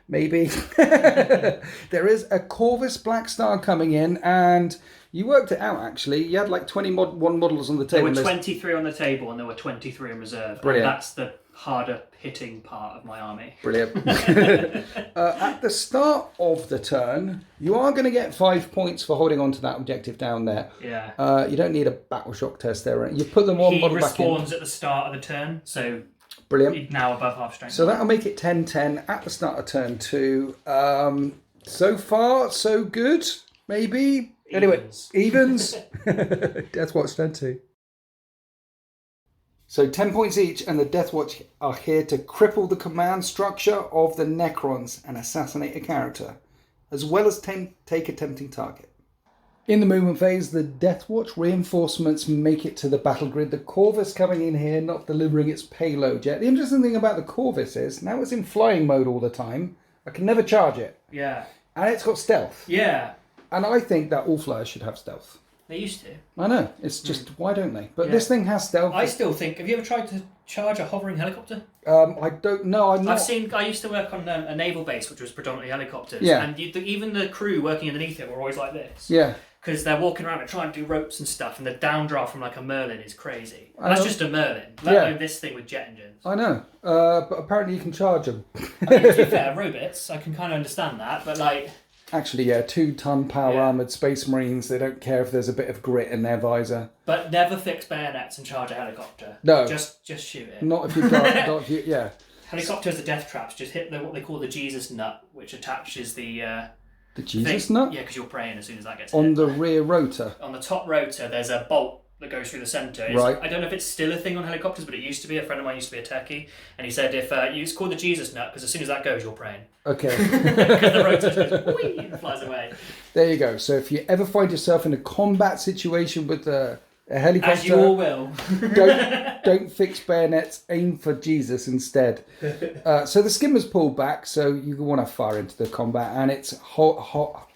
Maybe. There is a Corvus Black Star coming in, and you worked it out actually. You had like 21 models on the table. There were 23 on the table, and there were 23 in reserve. Brilliant. And that's the harder hitting part of my army. Brilliant. At the start of the turn, you are going to get 5 points for holding on to that objective down there. Yeah. You don't need a battle shock test there. You put them on, model back in. He respawns at the start of the turn, so brilliant. Now above half strength. So that'll make it 10-10 at the start of turn 2. So far, so good. Maybe. Anyway, evens. Deathwatch turn 2. So 10 points each, and the Deathwatch are here to cripple the command structure of the Necrons and assassinate a character, as well as take a tempting target. In the movement phase, the Deathwatch reinforcements make it to the battle grid. The Corvus coming in here, not delivering its payload yet. The interesting thing about the Corvus is, now it's in flying mode all the time. I can never charge it. Yeah. And it's got stealth. Yeah. And I think that all flyers should have stealth. They used to. I know. It's just, why don't they? But this thing has stealth. I still think, have you ever tried to charge a hovering helicopter? I don't know. I used to work on a naval base, which was predominantly helicopters. Yeah. And even the crew working underneath it were always like this. Yeah. Because they're walking around and trying to do ropes and stuff, and the downdraft from like a Merlin is crazy. And that's just a Merlin, let alone this thing with jet engines. I know. But apparently you can charge them. I mean, to be fair, robots, I can kind of understand that, but like... Actually, 2-ton power armoured Space Marines, they don't care if there's a bit of grit in their visor. But never fix bayonets and charge a helicopter. No. Just shoot it. Not if you don't, yeah. Helicopters are death traps. Just hit what they call the Jesus nut, which attaches the Jesus nut? Yeah, because you're praying as soon as that gets on hit. the rear rotor? On the top rotor, there's a bolt that goes through the centre. Right. I don't know if it's still a thing on helicopters, but it used to be. A friend of mine used to be a techie, and he said it's called the Jesus nut because as soon as that goes, you're praying. Okay. Because the rotor just goes, whee, and flies away. There you go. So if you ever find yourself in a combat situation with a helicopter, as you all will, don't fix bayonets. Aim for Jesus instead. So the skimmer's pulled back, so you want to fire into the combat, and it's hot.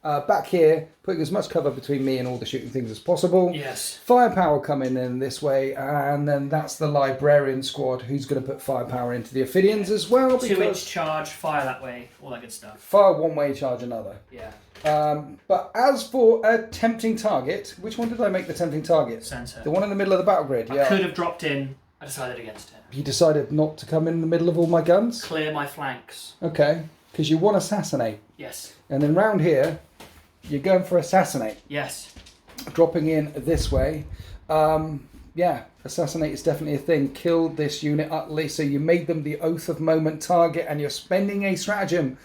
Back here, putting as much cover between me and all the shooting things as possible. Yes. Firepower coming in this way, and then that's the librarian squad who's going to put firepower into the Ophidians as well. 2-inch charge, fire that way, all that good stuff. Fire one way, charge another. Yeah. But as for a tempting target, which one did I make the tempting target? Centre. The one in the middle of the battle grid. I could have dropped in. I decided against it. You decided not to come in the middle of all my guns? Clear my flanks. Okay, because you want assassinate. Yes. And then round here, you're going for assassinate. Yes. Dropping in this way. Assassinate is definitely a thing. Kill this unit utterly. So you made them the Oath of Moment target, and you're spending a stratagem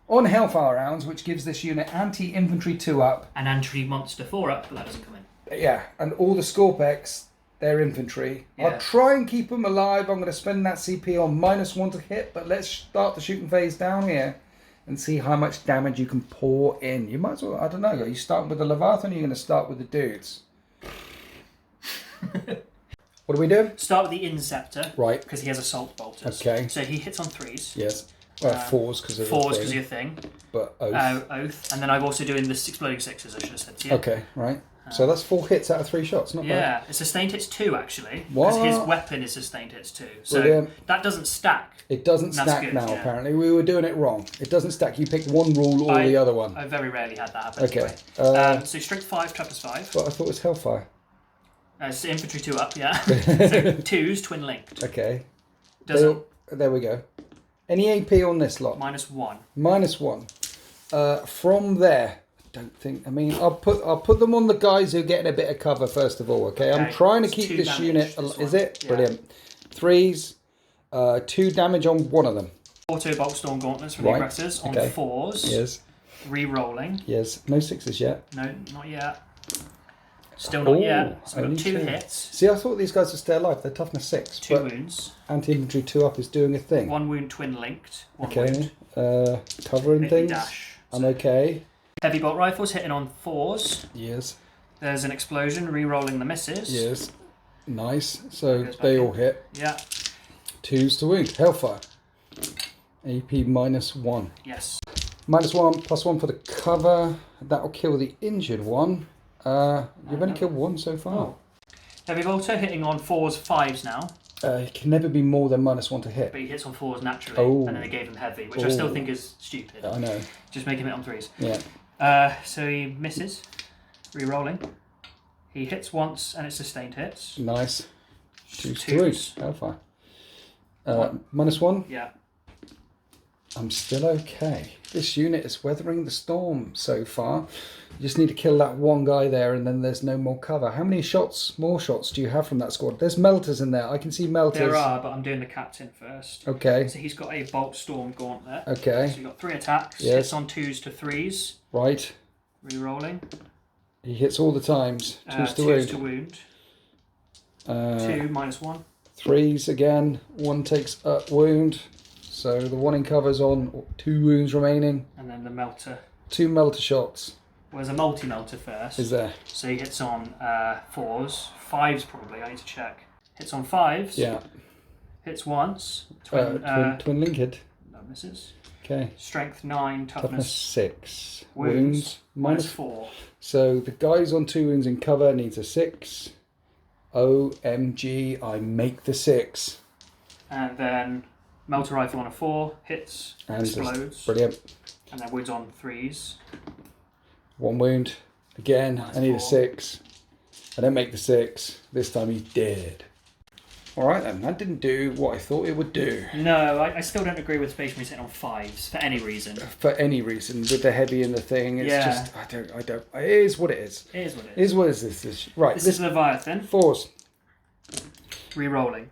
on Hellfire rounds, which gives this unit anti-infantry 2-up. And anti-monster 4-up, but that doesn't come in. Yeah, and all the Scorpex, they're infantry. Yeah. I'll try and keep them alive. I'm going to spend that CP on -1 to hit, but let's start the shooting phase down here and see how much damage you can pour in. You might as well, I don't know, are you starting with the Leviathan or are you going to start with the dudes? What do we do? Start with the Inceptor. Right. Because he has assault bolters. Okay. So he hits on 3s. Yes. Well, 4s because of the 4s thing. because of your thing. But Oath. Oath. And then I've also doing the exploding 6s, I should have said to you. Okay, right. So that's 4 hits out of 3 shots, not bad. Yeah, it's sustained hits 2 actually. What? Because his weapon is sustained hits 2. So Brilliant. That doesn't stack. It doesn't stack good, now, yeah. apparently. We were doing it wrong. It doesn't stack. You pick one rule or the other one. I very rarely had that happen. Okay. Anyway. So strength 5, toughness 5. But I thought it was Hellfire. It's infantry 2-up, yeah. So 2s, twin linked. Okay. Doesn't. We go. Any AP on this lot? -1. -1. From there, I don't think. I mean, I'll put them on the guys who are getting a bit of cover first of all. Okay. I'm trying to keep this 2 unit. damage, Is it yeah. brilliant? 3s. 2 damage on one of them. Auto bolt storm gauntlets from the aggressors on 4s. Yes. Re-rolling. Yes. No 6s yet. No, not yet. Still not yet. So we've only got 2 2 hits. See, I thought these guys would stay alive. They're toughness 6. 2 wounds. Anti-infantry 2-up is doing a thing. 1 wound twin linked. 1 Okay. wound. Covering Maybe things. dash. I'm okay. Heavy bolt rifles hitting on 4s. Yes. There's an explosion, re-rolling the misses. Yes. Nice. So Goes back they in. all hit. Yeah. 2s to wound. Hellfire. AP -1. Yes. -1, +1 for the cover. That'll kill the injured one. You've only killed 1 so far. Oh. Heavy bolter hitting on 4s, 5s now. It can never be more than -1 to hit. But he hits on 4s naturally. Oh. And then they gave him heavy, which I still think is stupid. I know. Just make him hit on 3s. Yeah. So he misses. Re-rolling. He hits once and it's sustained hits. Nice. 2s to 2s. wound. Hellfire. -1. Yeah. I'm still okay. This unit is weathering the storm so far. You just need to kill that one guy there and then there's no more cover. How many more shots do you have from that squad? There's melters in there. I can see melters. There are, but I'm doing the captain first. Okay. So he's got a bolt storm gauntlet. Okay. So you've got 3 attacks. Yes. Hits on 2s to 3s. Right. Re-rolling. He hits all the times. 2s to 2s wound. to wound. 2 -1. 3s again. 1 takes a wound. So the 1 in cover's on. 2 wounds remaining. And then the melter. 2 melter shots. Well, there's a multi-melter first. Is there? So he hits on 4s. 5s probably, I need to check. Hits on 5s. Yeah. Hits once. Twin linked. That misses. Okay. Strength 9, toughness 6. wounds -4. -4. So the guys on 2 wounds in cover needs a 6. OMG, I make the 6. And then melter rifle on a 4, hits, And explodes. Brilliant. And then wounds on 3s. 1 wound. Again, I need a -4. 6. I don't make the 6. This time he's dead. Alright then, that didn't do what I thought it would do. No, I still don't agree with Space Marines hitting on 5s for any reason. For any reason, with the heavy and the thing, it's Yeah. just, I don't, it is what it is. It is what it It is. is what is this? Right, This is Leviathan. 4s. Re-rolling.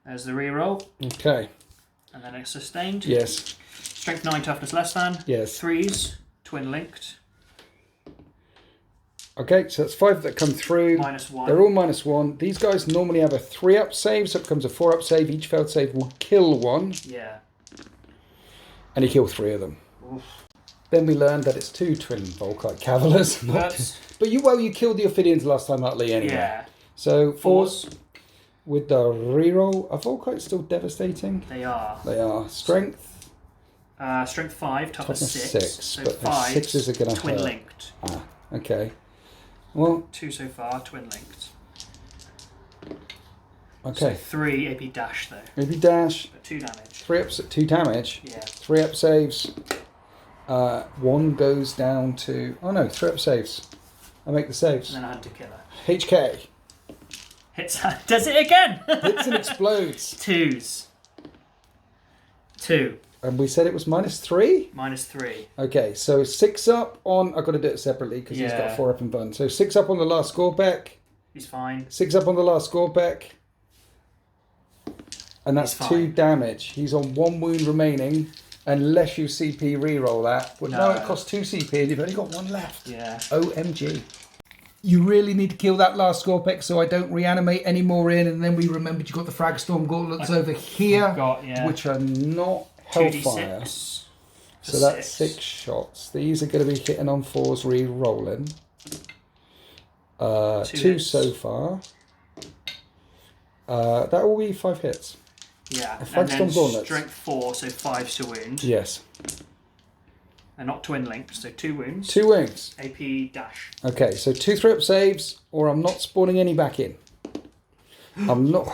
There's the re-roll. Okay, And then it's sustained. yes, Strength 9, toughness less than. yes. 3s, twin linked. Okay, so that's 5 that come through. -1. They're all -1. These guys normally have a 3-up save, so it becomes a 4-up save. Each failed save will kill 1, Yeah. and he killed 3 of them. Oof. Then we learned that it's 2 twin Volkite Cavaliers. Whoops. But you killed the Ophidians last time, Utley, anyway. Yeah. So 4s 4s. with the reroll. Are Volkites still devastating? They are. They are. Strength. Strength 5, toughness Toughness 6. 6, So but the 5s 6s are going to twin hurt. linked. Ah, okay. Well, 2 so far, twin linked. okay. So 3 AP dash though. Maybe dash. But 2 damage. 3 ups at 2 damage. Yeah. 3 up saves. 1 goes down to... Oh no, 3 up saves. I make the saves. And then I had to kill her. HK. Hits does it again! Hits and explodes. 2s. 2. And we said it was -3? -3. Okay, so 6 up on... I've got to do it separately because he's got Yeah. 4 up and bun. So 6 up on the last Scorpec. He's fine. 6 up on the last Scorpec. And that's He's 2 fine. damage. He's on 1 wound remaining. Unless you CP reroll that. But no, No. it costs 2 CP and you've only got 1 left. Yeah. OMG. You really need to kill that last Scorpec so I don't reanimate any more in, and then we remembered you've got the Fragstorm Gauntlets over here, Yeah. which are not Hellfire. 2d6. So that's 6 shots. These are going to be hitting on 4s, re-rolling. 2 hits. so far. That will be 5 hits. Yeah. A And then Fragstorm Gauntlets. strength 4, so 5s to wound. Yes. They're not twin linked, so 2 wounds. 2 wounds. AP dash. Okay, so 2 3-up saves, or I'm not spawning any back in. I'm not...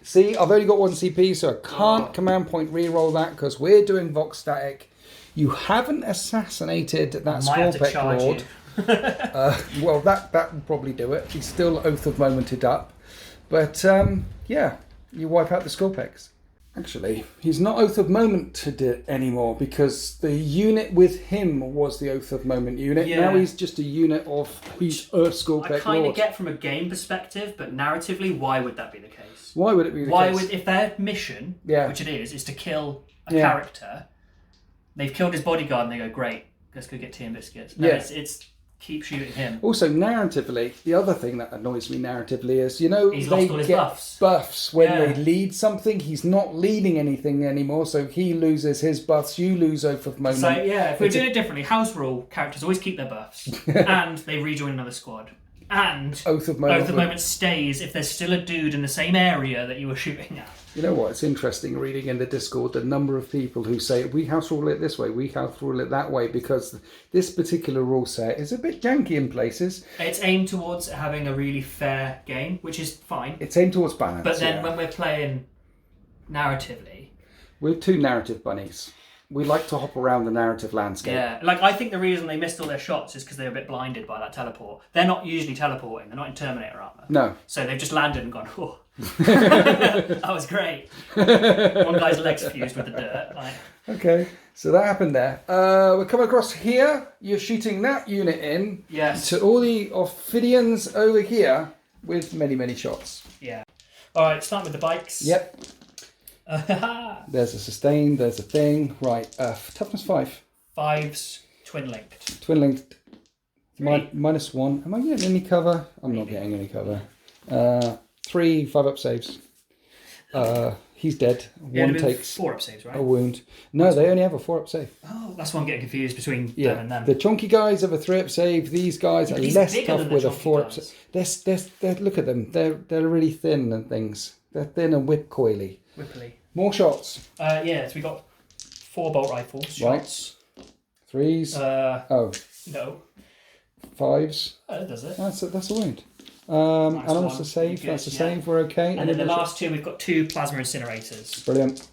See, I've only got 1 CP, so I can't command point re-roll that because we're doing Vox Static. You haven't assassinated that Might have to Scorpec charge Lord. Well, that will probably do it. He's still Oath of Momented up. But, yeah, you wipe out the Scorpecs. Actually, he's not Oath of Momented anymore because the unit with him was the Oath of Moment unit. Yeah. Now he's just a unit of he's Earth Scorpec I kind of Lord. get from a game perspective, but narratively, why would that be the case? Why would it be the Why case? would, if their mission, Yeah. which it is to kill a Yeah. character, they've killed his bodyguard and they go, great, let's go get tea and biscuits. No, Yeah. it's keep shooting him. Also, narratively, the other thing that annoys me narratively is, He's they lost all his get buffs. buffs when Yeah. they lead something. He's not leading anything anymore, so he loses his buffs. You lose Oath of Moment. So yeah, if we're It's doing it differently, house rule characters always keep their buffs, and they rejoin another squad, and Oath of Moment. Oath of Moment stays if there's still a dude in the same area that you were shooting at. You know what? It's interesting reading in the Discord the number of people who say we house rule it this way, we house rule it that way, because this particular rule set is a bit janky in places. It's aimed towards having a really fair game, which is fine. It's aimed towards balance. But then yeah. when we're playing narratively, We're 2 narrative bunnies. We like to hop around the narrative landscape. yeah, like I think the reason they missed all their shots is because they were a bit blinded by that teleport. They're not usually teleporting. They're not in Terminator armor. No. So they've just landed and gone, oh, That was great. One guy's legs fused with the dirt. Like. Okay, so that happened there. We're coming across here. You're shooting that unit in. Yes. To all the Ophidians over here with many, many shots. Yeah. All right, starting with the bikes. Yep. There's a sustain, there's a thing. Right, toughness 5. 5s, twin linked. Twin linked. -1. Am I getting any cover? I'm not getting any cover. 3 5-up saves. He's dead. One takes 4-up saves, right? a wound. No, they only have a 4-up save. Oh, that's why I'm getting confused between them and them. The chunky guys have a 3-up save. These guys are less tough with a 4-up save. They're look at them. They're really thin and things. They're thin and whip-coily. Whippily. More shots. So we got 4 bolt rifles. Shots. Right. 3s. No. 5s. That does it. That's a wound. And also save. That's a save. We're okay. And then the last 2, we've got 2 plasma incinerators. Brilliant.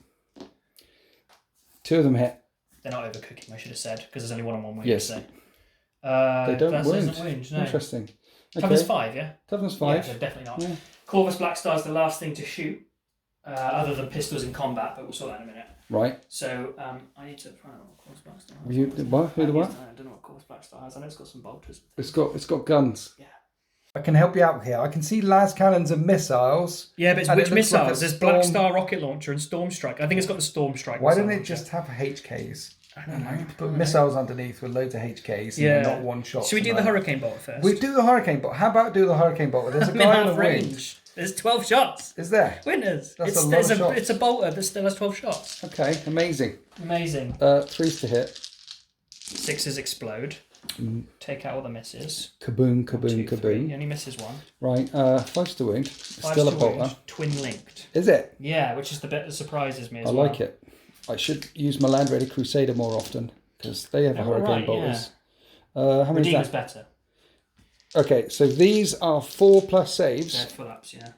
2 of them hit. They're not overcooking, I should have said, because there's only 1 on 1 wound. Yes. So. They don't wound. No. Interesting. Okay. Toughness 5, yeah? Toughness 5. Yeah, so definitely not. Yeah. Corvus Black Star is the last thing to shoot, other than pistols in combat, but we'll sort that in a minute. Right. So I need to find out what Corvus Black Star has. Who the what? I don't know what Corvus Black Star has. I know it's got some bolters. It's got guns. Yeah. I can help you out here. I can see las cannons and missiles. Yeah, but it's which missiles? Like There's Storm... Black Star rocket launcher and Storm Strike. I think it's got the Storm Strike. Why didn't it just have HKs? I don't know. Put missiles underneath with loads of HKs and not one shot. Should we do the Hurricane Bolt first? We do the Hurricane Bolt. How about do the Hurricane Bolt? There's a guy on the range. There's 12 shots. Is there? Winners. That's a lot of shots. It's a bolter that still has 12 shots. Okay, amazing. 3s to hit. 6s explode. Take out all the misses. Kaboom, kaboom, kaboom. 3. Only misses 1. Right, 5s to wound. Still a bolter. Twin linked. Is it? Yeah, which is the bit that surprises me as well. I like it. I should use my Land Ready Crusader more often because they have hurricane bolters. Yeah. How many Redeemer's better. Okay, so these are 4+ saves. They're full ups, yeah.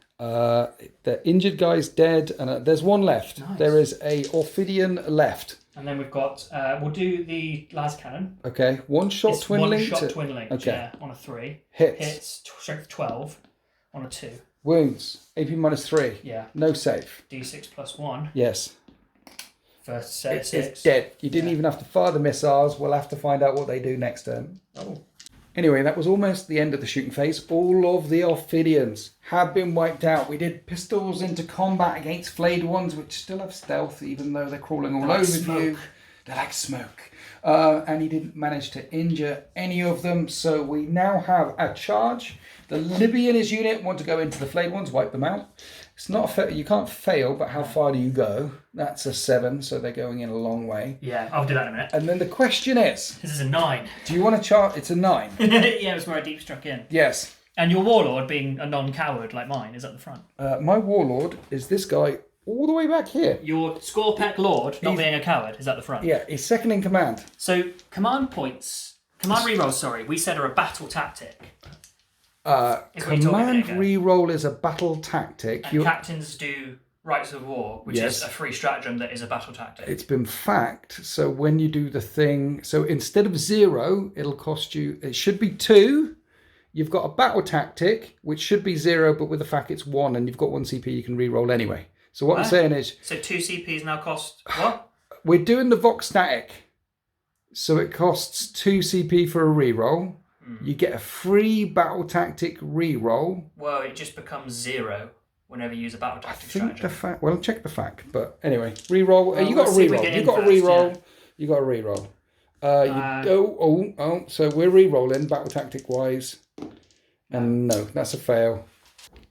The injured guy's dead, and there's 1 left. Nice. There is a Ophidian left. And then we've got, we'll do the las cannon. Okay, 1 shot twin linked. 1 shot twin linked, okay. yeah, on a 3. Hits. Strength 12 on a 2. Wounds, AP -3. Yeah. No save. D6 +1. Yes. First set of 6. It's dead. You didn't even have to fire the missiles. We'll have to find out what they do next turn. Oh. Anyway, that was almost the end of the shooting phase. All of the Ophidians have been wiped out. We did pistols into combat against flayed ones, which still have stealth, even though they're crawling all over you. They're like smoke. And he didn't manage to injure any of them. So we now have a charge. The Libby and his unit want to go into the flayed ones, wipe them out. It's not you can't fail, but how far do you go? That's a 7, so they're going in a long way. Yeah, I'll do that in a minute. And then the question is... This is a 9. Do you want to charge? It's a 9. Yeah, it's where I deep struck in. Yes. And your Warlord, being a non-coward like mine, is at the front. My Warlord is this guy all the way back here. Your Scorpec Lord, not being a coward, is at the front. Yeah, he's second in command. So, command rerolls, sorry, we said are a battle tactic. Command reroll is a battle tactic. And captains do Rights of War, which is a free stratagem that is a battle tactic. It's been fact. So when you do the thing, so instead of 0, it'll cost you, it should be 2. You've got a battle tactic, which should be 0, but with the fact it's 1 and you've got 1 CP, you can reroll anyway. So what I'm saying is... So 2 CPs now cost what? We're doing the Vox static. So it costs 2 CP for a reroll. You get a free battle tactic reroll. Well, it just becomes 0 whenever you use a battle tactic stratagem. Well, check the fact. But anyway, reroll. You got a reroll. You got a reroll. You got a reroll. So we're rerolling battle tactic wise. And no, that's a fail.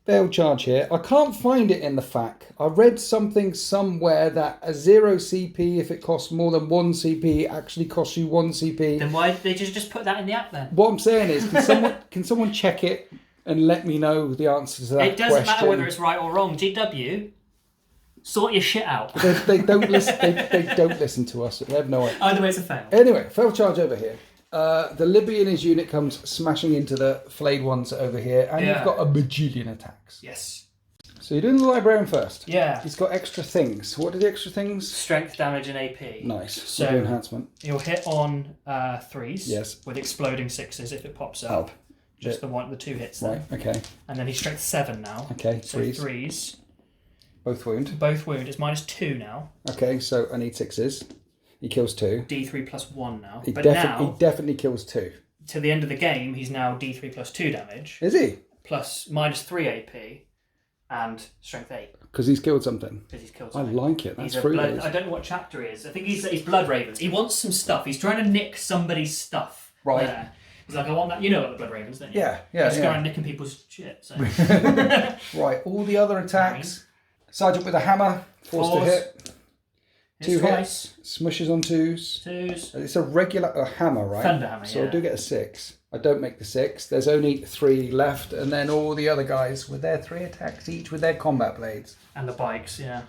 Failed charge here. I can't find it in the FAQ. I read something somewhere that a 0 CP, if it costs more than 1 CP, actually costs you 1 CP. Then why did they just put that in the app then? What I'm saying is, can someone check it and let me know the answer to that question? It doesn't matter whether it's right or wrong. GW, sort your shit out. They don't listen. They don't listen to us. They have no idea. Either way, it's a fail. Anyway, fail charge over here. The Libby and his unit comes smashing into the flayed ones over here, and you've got a bajillion attacks. Yes. So you're doing the librarian first. Yeah. He's got extra things. What are the extra things? Strength, damage, and AP. Nice. So enhancement. He'll hit on 3s. Yes. With exploding 6s if it pops up. Just the 2 hits there. Right, okay. And then he's strength 7 now. Okay, so threes. 3s. Both wound. Both wound. It's -2 now. Okay, so I need 6s. He kills 2. D3 plus 1 now. He but now, he definitely kills 2. to the end of the game, he's now D3 plus 2 damage. Is he? Plus -3 AP and strength 8. Because he's killed something. Because he's killed I something. like it. That's He's fruity. I don't know what chapter he is. I think he's Blood Ravens. He wants some stuff. He's trying to nick somebody's stuff. Right. There. He's like, I want that. You know what the Blood Ravens, don't you? Yeah. He's going nicking people's shit. So. Right, all the other attacks. Sergeant with a hammer, forced to hit. 2 hits, smushes on 2s. 2s. It's a regular hammer, right? Thunder hammer, so I do get a 6. I don't make the 6. There's only 3 left, and then all the other guys with their 3 attacks each with their combat blades. And the bikes, yeah.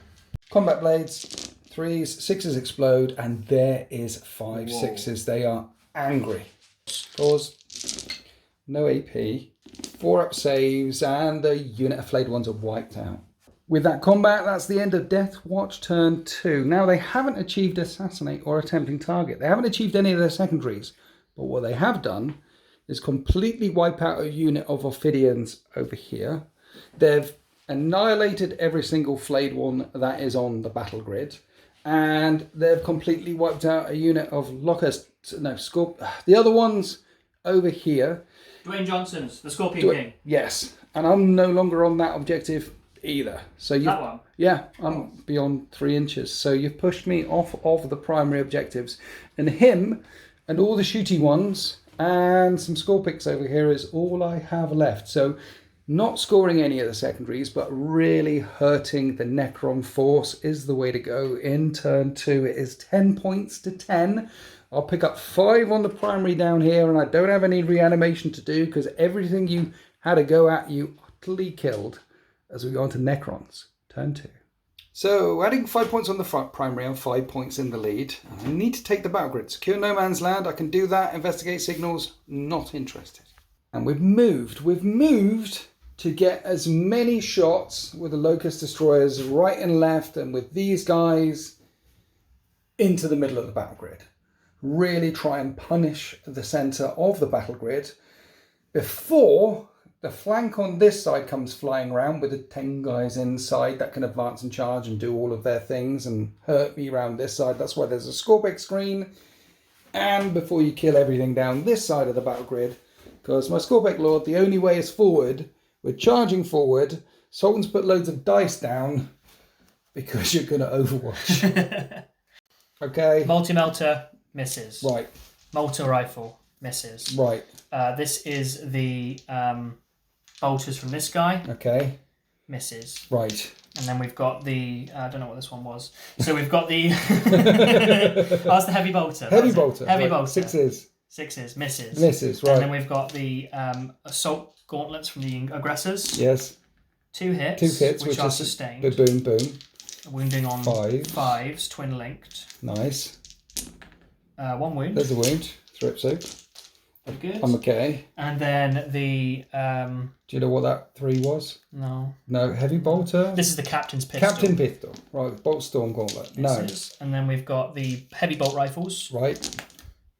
Combat blades, 3s, 6s explode, and there is 5 Whoa. 6s. They are angry. Scores, no AP, 4 up saves, and the unit of flayed ones are wiped out. With that combat, that's the end of Deathwatch turn 2. Now, they haven't achieved assassinate or attempting target. They haven't achieved any of their secondaries. But what they have done is completely wipe out a unit of Ophidians over here. They've annihilated every single flayed one that is on the battle grid. And they've completely wiped out a unit of the other ones over here. Dwayne Johnson's, the Scorpion King. Yes. And I'm no longer on that objective either. So that one? Yeah, I'm beyond 3 inches. So you've pushed me off of the primary objectives. And him and all the shooty ones and some Scorpix over here is all I have left. So not scoring any of the secondaries, but really hurting the Necron force is the way to go in turn 2. It is 10 points to 10. I'll pick up 5 on the primary down here, and I don't have any reanimation to do because everything you had to go at you utterly killed as we go on to Necrons, turn 2. So, adding 5 points on the front primary and 5 points in the lead. I need to take the battle grid. Secure no man's land, I can do that. Investigate signals, not interested. And we've moved to get as many shots with the Locust Destroyers right and left, and with these guys into the middle of the battle grid. Really try and punish the centre of the battle grid before the flank on this side comes flying around with the 10 guys inside that can advance and charge and do all of their things and hurt me around this side. That's why there's a Scorpix screen. And before you kill everything down this side of the battle grid, because my Scorpix Lord, the only way is forward. We're charging forward. Sultan's put loads of dice down because you're going to Overwatch. Okay. Multi-melter, misses. Right. Multi rifle, misses. Right. This is the bolters from this guy. Okay. Misses. Right. And then we've got the... I don't know what this one was. So we've got the... That's the heavy bolter. Heavy bolter. Heavy right. bolter. 6s. 6s. Misses. Misses, right. And then we've got the assault gauntlets from the aggressors. Yes. 2 hits. 2 hits, which are is sustained. Boom, boom. Wounding on 5. 5s, twin linked. Nice. 1 wound. There's a wound. Throat soap. Good. I'm okay. And then the... Do you know what that 3 was? No. No, heavy bolter. This is the captain's pistol. Captain pistol. Right, bolt storm gauntlet. Misses. No. And then we've got the heavy bolt rifles. Right.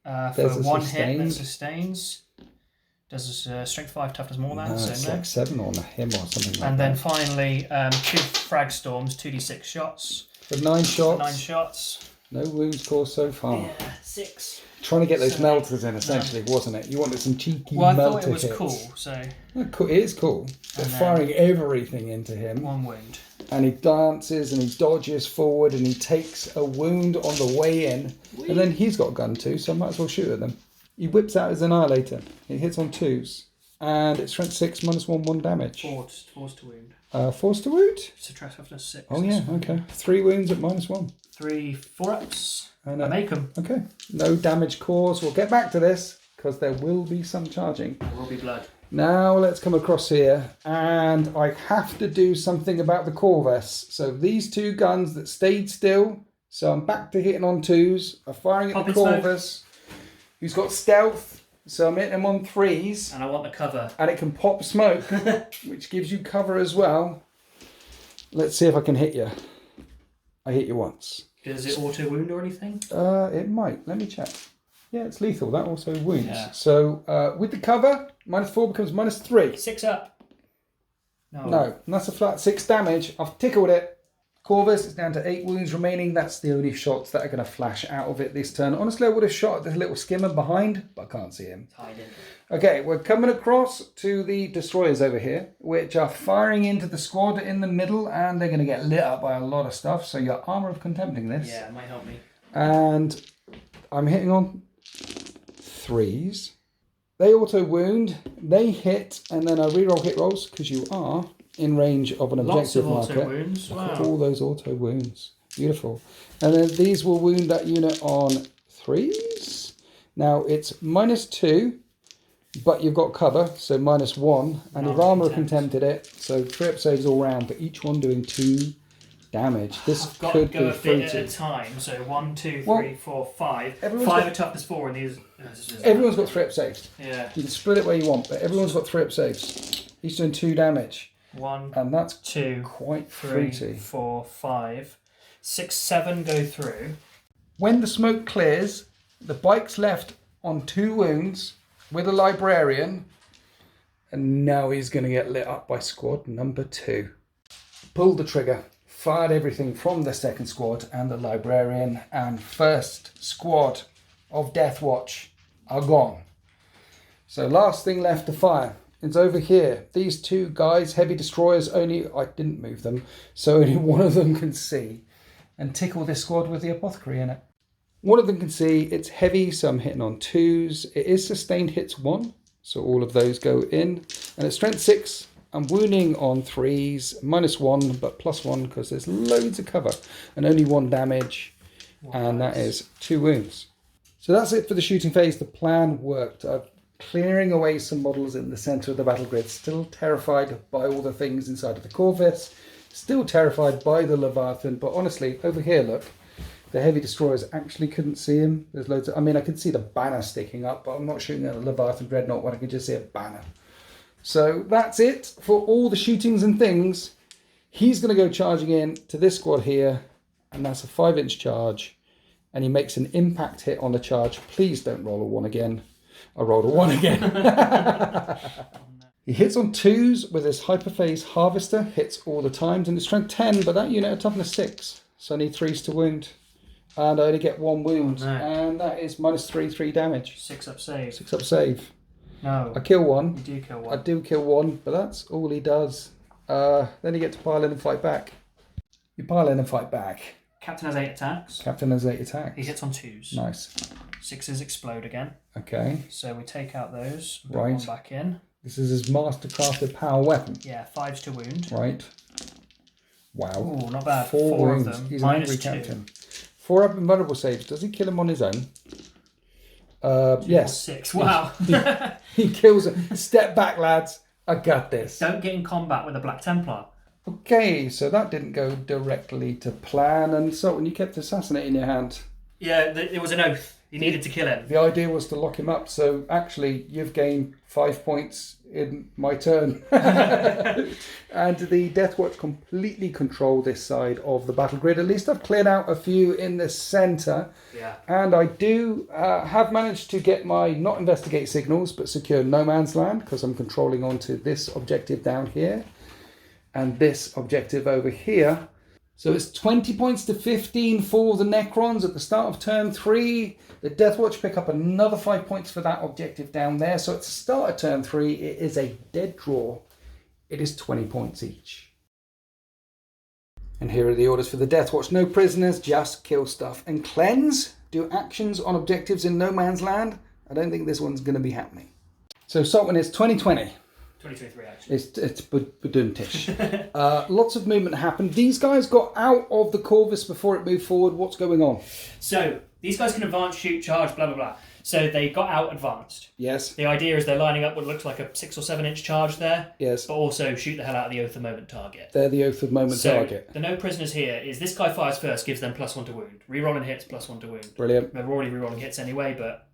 For There's a 1 sustained. hit that sustains. Does strength 5 toughness more than No, so it's no. like 7 on him or something like that. And then finally 2 frag storms, 2d6 shots. For 9 shots. 9 shots. No wounds caused so far. Yeah, 6. Trying to get those So, melters in, essentially, wasn't it? You wanted some cheeky Well, I melter thought it was hits. cool, so It is cool. They're And then- firing everything into him. 1 wound. And he dances and he dodges forward and he takes a wound on the way in. And then he's got a gun too, so I might as well shoot at them. He whips out his annihilator. He hits on 2s. And it's strength 6, -1 damage. Force to wound. Force to wound? Subtract toughness 6. Oh yeah, okay. 3 wounds at -1. 3 4-ups. And, I make them. Okay. No damage caused. We'll get back to this because there will be some charging. There will be blood. Now let's come across here, and I have to do something about the Corvus. So these 2 guns that stayed still, so I'm back to hitting on 2s, are firing at Popping the Corvus, who's got stealth, so I'm hitting him on 3s, And I want the cover. and it can pop smoke, which gives you cover as well. Let's see if I can hit you. I hit you once. Does it auto wound or anything? It might. Let me check. Yeah, it's lethal. That also wounds. Yeah. So with the cover, -4 becomes -3. 6 up. No, and that's a flat 6 damage. I've tickled it. Corvus is down to 8 wounds remaining. That's the only shots that are going to flash out of it this turn. Honestly, I would have shot the little skimmer behind, but I can't see him. Okay, we're coming across to the destroyers over here, which are firing into the squad in the middle, and they're going to get lit up by a lot of stuff. So your Armor of Contempting this. Yeah, it might help me. And I'm hitting on 3s. They auto wound, they hit, and then I reroll hit rolls because you are in range of an objective marker. Lots of auto wounds. Wow. All those auto wounds. Beautiful. And then these will wound that unit on 3s. Now it's -2, but you've got cover, so -1. And you've armor contempted it, so 3 up saves all round, but each one doing 2 damage. This I've got could to go be a bit fruity. at a time. So 1, 2, 3, Well, 4, 5. everyone's 5 got- are toughness 4, and these. Everyone's got 3 up saves. Yeah. You can split it where you want, but everyone's got 3 up saves. Each doing 2 damage. 1, And that's 2, quite 3, fruity. 4, 5, 6, 7 go through. When the smoke clears, the bike's left on 2 wounds with a librarian, and now he's going to get lit up by squad number 2. Pulled the trigger, fired everything from the second squad and the librarian, and first squad of Deathwatch are gone. So last thing left to fire. It's over here. These 2 guys, heavy destroyers, I didn't move them, so only one of them can see. And tickle this squad with the apothecary in it. One of them can see it's heavy, so I'm hitting on 2s. It is sustained hits 1, so all of those go in. And at strength 6, I'm wounding on 3s, -1, but +1 because there's loads of cover. And only 1 damage, and that is 2 wounds. So that's it for the shooting phase. The plan worked. I'm clearing away some models in the centre of the battle grid. Still terrified by all the things inside of the Corvus. Still terrified by the Leviathan. But honestly, over here, look. The heavy destroyers actually couldn't see him. There's loads of... I mean, I could see the banner sticking up, but I'm not shooting at a Leviathan Dreadnought when I can just see a banner. So that's it for all the shootings and things. He's going to go charging in to this squad here. And that's a 5-inch charge. And he makes an impact hit on the charge. Please don't roll a 1 again. I rolled a 1 again. He hits on 2s with his Hyperphase Harvester. Hits all the times. And it's strength 10, but that unit at toughness 6. So I need 3s to wound. And I only get 1 wound. Oh, no. And that is -3 damage. 6 up save. 6 up save. No. I kill 1. You do kill I 1. do kill 1, but that's all he does. Then you get to pile in and fight back. You pile in and fight back. Captain has 8 attacks. Captain has 8 attacks. He hits on 2s. Nice. 6s explode again. Okay. So we take out those. Put Right. 1 back in. This is his mastercrafted power weapon. Yeah, 5s to wound. Right. Wow. Oh, not bad. 4 4 wounds. of them. He's an angry -2. captain. 4 up invulnerable saves. Does he kill him on his own? Yes. 6. Wow. He kills him. Step back, lads. I got this. Don't get in combat with a Black Templar. Okay, so that didn't go directly to plan. And so when you kept Assassinate in your hand, Yeah, it was an oath. You needed to kill him. the idea was to lock him up. So actually, you've gained 5 points in my turn. And the Deathwatch completely control this side of the battle grid. At least I've cleared out a few in the centre. Yeah. And I do have managed to get my not investigate signals, but secure no man's land, because I'm controlling onto this objective down here and this objective over here. So it's 20 points to 15 for the Necrons at the start of turn 3. The Deathwatch pick up another 5 points for that objective down there. So at the start of turn 3, it is a dead draw. It is 20 points each. And here are the orders for the Deathwatch. No prisoners, just kill stuff. And cleanse, do actions on objectives in no man's land. I don't think this one's going to be happening. So Saltman is 2020. 2023 actually. It's baduntish. Lots of movement happened. These guys got out of the Corvus before it moved forward. What's going on? So these guys can advance, shoot, charge, blah blah blah. So they got out advanced. Yes. The idea is they're lining up what looks like a 6 or 7 inch charge there. Yes. But also shoot the hell out of the Oath of Moment target. They're the Oath of Moment So target. the no prisoners here is this guy fires first, gives them +1 to wound. Rerolling hits +1 to wound. Brilliant. They're already rerolling hits anyway, but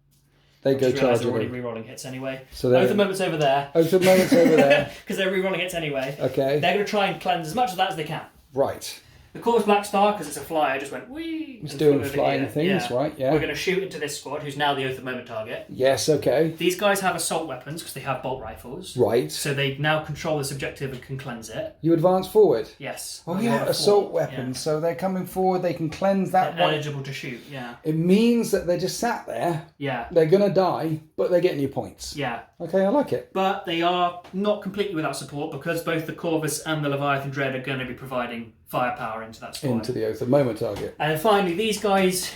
They go they're already charging. rerolling hits anyway. So they're- Oath of Moment's over there. Oath of Moment's over there. Because they're rerolling hits anyway. Okay. They're going to try and cleanse as much of that as they can. Right. The Corvus Black Star, because it's a flyer, just went whee. It's doing flying things, right? Yeah. We're going to shoot into this squad, who's now the Oath of Moment target. Yes, okay. These guys have assault weapons, because they have bolt rifles. Right. So they now control this objective and can cleanse it. You advance forward? Yes. Oh yeah, assault weapons. Yeah. So they're coming forward, they can cleanse that one. Eligible to shoot, yeah. It means that they're just sat there. Yeah. They're going to die, but they're getting you points. Yeah. Okay, I like it. But they are not completely without support, because both the Corvus and the Leviathan Dread are going to be providing firepower into that squad. Into the Oath of Moment target. And then finally, these guys,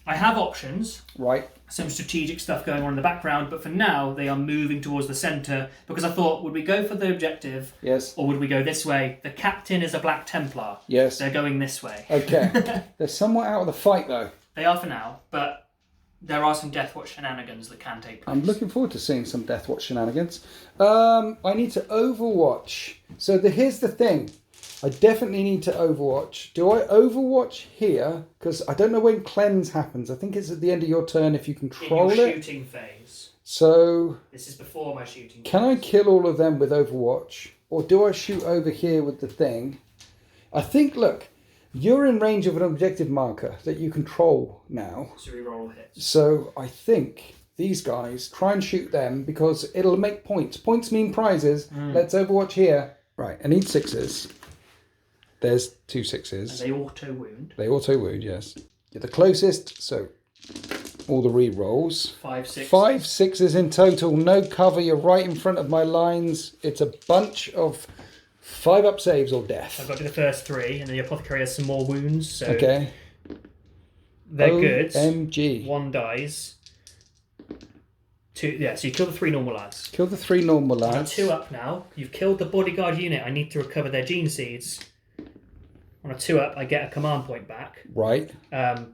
I have options. Right. Some strategic stuff going on in the background, but for now, they are moving towards the centre, because I thought, would we go for the objective? Yes. Or would we go this way? The captain is a Black Templar. Yes. They're going this way. Okay. They're somewhat out of the fight, though. They are for now, but there are some Deathwatch shenanigans that can take place. I'm looking forward to seeing some Deathwatch shenanigans. I need to Overwatch. So here's the thing. I definitely need to Overwatch. Do I Overwatch here? Because I don't know when cleanse happens. I think it's at the end of your turn if you control in your it. shooting phase. So this is before my shooting phase. Can I kill all of them with Overwatch? Or do I shoot over here with the thing? I think, look, you're in range of an objective marker that you control now. So reroll hits. So I think these guys, try and shoot them because it'll make points. Points mean prizes. Let's Overwatch here. Right, I need 6s. There's 2 6s. And they auto wound. They auto wound, yes. You're the closest, so all the re-rolls. 5 6. 5 6s in total. No cover. You're right in front of my lines. It's a bunch of 5 up saves or death. I've got to do the first 3, and then the apothecary has some more wounds. So okay. They're good. OMG. 1 dies. 2. Yeah, so you kill the 3 normal lads. Kill the 3 normal lads. On a 2 up now. You've killed the bodyguard unit. I need to recover their gene seeds. On a 2 up, I get a command point back. Right.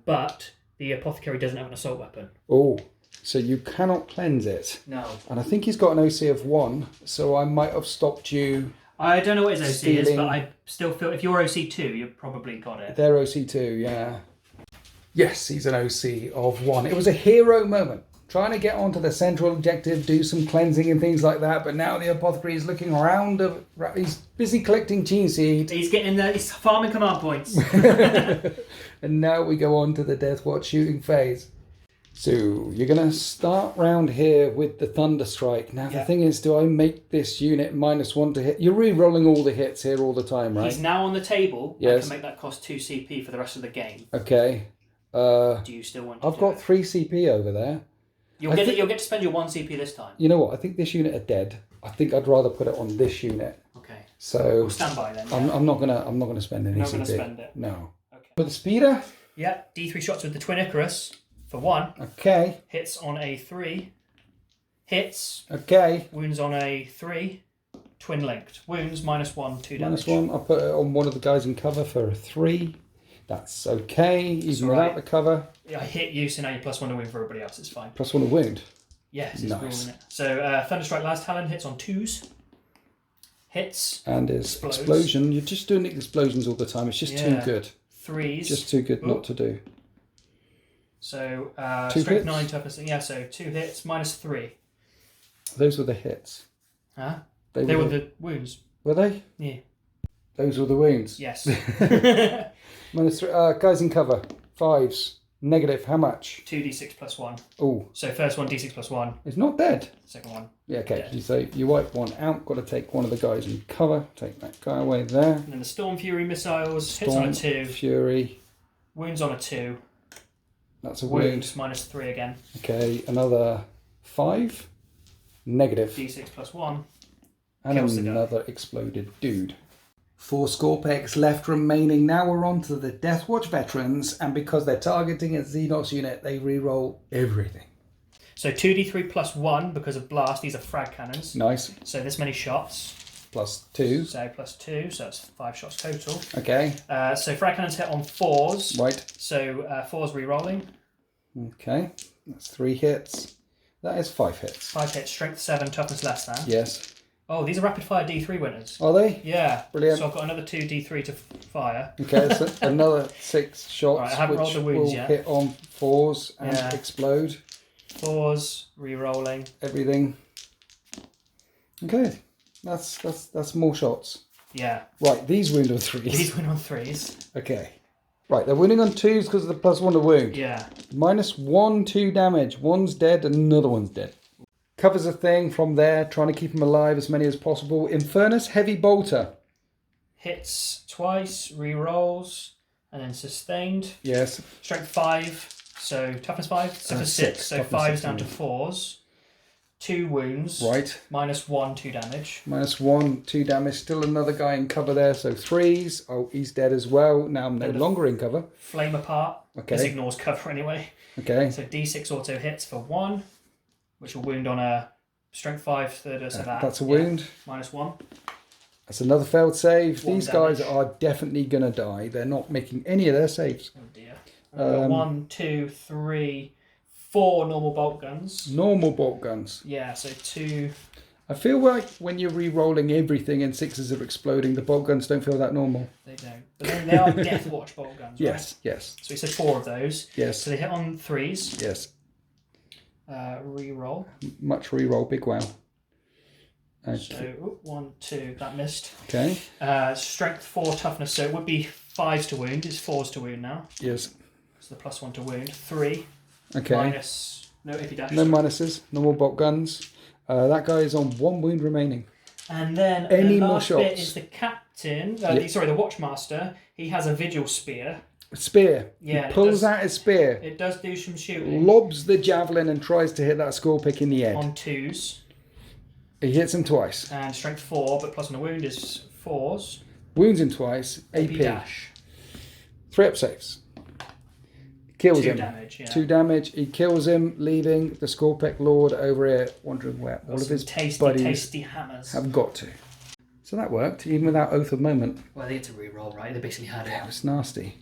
But the apothecary doesn't have an assault weapon. Oh, so you cannot cleanse it. No. And I think he's got an OC of 1, so I might have stopped you. I don't know what his OC is, but I still feel if you're OC 2, you've probably got it. They're OC 2, yeah. Yes, he's an OC of 1. It was a hero moment. Trying to get onto the central objective, do some cleansing and things like that, but now the apothecary is looking around. He's busy collecting gene seed. He's getting there. He's farming command points. And now we go on to the Deathwatch shooting phase. So you're going to start round here with the Thunderstrike. Now the thing is, do I make this unit -1 to hit? You're re-rolling all the hits here all the time, right? He's now on the table. Yes. I can make that cost 2 CP for the rest of the game. Okay. Do you still want to I've got 3 CP over there. You'll get to spend your 1 CP this time. You know what? I think this unit are dead. I think I'd rather put it on this unit. Okay. So we'll stand by then. I'm not gonna spend any You're not CP. gonna spend it. No. Okay. With the speeder. Yeah. D3 shots with the Twin Icarus for 1. Okay. Hits on a 3. Hits. Okay. Wounds on a 3. Twin linked. Wounds -1, 2 damage. -1. I'll put it on one of the guys in cover for a 3. That's okay, even without the cover. Yeah, I hit you, so now you +1 to wound for everybody else. It's fine. +1 to wound. Yes, it's nice. cool, isn't it? So Thunderstrike Last Talon hits on 2s. Hits. And his explosion. You're just doing explosions all the time. It's just too good. 3s. Just too good not to do. So 2 strength hits? 9, toughness. Yeah, so 2 hits -3. Those were the hits. Huh? They were the wounds. Were they? Yeah. Those were the wounds. Yes. -3. Guys in cover. 5s. Negative. How much? 2d6 +1. Oh. So first one d6 +1. It's not dead. Second one. Yeah. Okay. Dead. So you wipe 1 out. Got to take one of the guys in cover. Take that guy away there. And then the Storm Fury missiles hits on a 2. Fury. Wounds on a 2. That's a wound. Wounds -3 again. Okay. Another 5. Negative. d6 +1. And Kills the guy. another exploded dude. 4 Scorpex left remaining. Now we're on to the Deathwatch veterans, and because they're targeting a Xenos unit, they reroll everything. So 2d3 +1 because of blast. These are frag cannons. Nice. So this many shots. +2. So +2, so that's 5 shots total. Okay. So frag cannons hit on 4s. Right. So 4s re-rolling. Okay. That's 3 hits. That is 5 hits. 5 hits, strength 7, toughness less than. Yes. Oh, these are rapid fire D3 winners. Are they? Yeah. Brilliant. So I've got another 2 D3 to fire. Okay, so another 6 shots, Right, I haven't rolled which the wounds will yet. hit on 4s and explode 4s, re-rolling. everything. Okay, that's more shots. Yeah. Right, these wound on 3s. These wound on 3s. Okay. Right, they're winning on 2s because of the +1 to wound. Yeah. -1, 2 damage. One's dead, another one's dead. Covers a thing from there, trying to keep them alive as many as possible. Infernus Heavy Bolter. Hits twice, re-rolls, and then sustained. Yes. Strength 5, so toughness 5, toughness 6, so toughness 5's 6, down to 4s. 2 wounds. Right. -1, 2 damage. -1, 2 damage. Still another guy in cover there, so 3s. Oh, he's dead as well. Now I'm no longer in cover. Flame apart. Okay. This ignores cover anyway. Okay. So D6 auto hits for 1, which will wound on a strength 5, third, so That's a wound. -1. That's another failed save. One These guys damage. are definitely going to die. They're not making any of their saves. Oh dear. We've got 1, 2, 3, 4 normal bolt guns. Normal bolt guns. Yeah, so 2. I feel like when you're re-rolling everything and 6s are exploding, the bolt guns don't feel that normal. They don't. But then they are Deathwatch bolt guns, right? Yes, yes. So we said 4 of those. Yes. So they hit on 3s. Yes. Re-roll. Much re-roll, big wow. Okay. So 1, 2, that missed. Okay. Strength 4, toughness. So it would be 5s to wound. It's 4s to wound now. Yes. So the +1 to wound. 3. Okay. Minus. No AP dash. No minuses. Normal bolt guns. That guy is on 1 wound remaining. And then Any the more last bit shots? is the captain. Yep. The Watchmaster. He has a vigil spear. Spear. Yeah, He pulls out his spear, It does do some shooting lobs the javelin and tries to hit that score pick in the head. on 2s. He hits him twice. And strength 4, but +1 to wound is 4s. Wounds him twice. AP. dash. 3 up saves. Kills 2 him. damage, yeah. 2 damage. He kills him, leaving the Scorpic Lord over here, wondering where all of his buddies tasty hammers. have got to. So that worked, even without Oath of Moment. Well, they had to re-roll, right? They basically had That it. was nasty.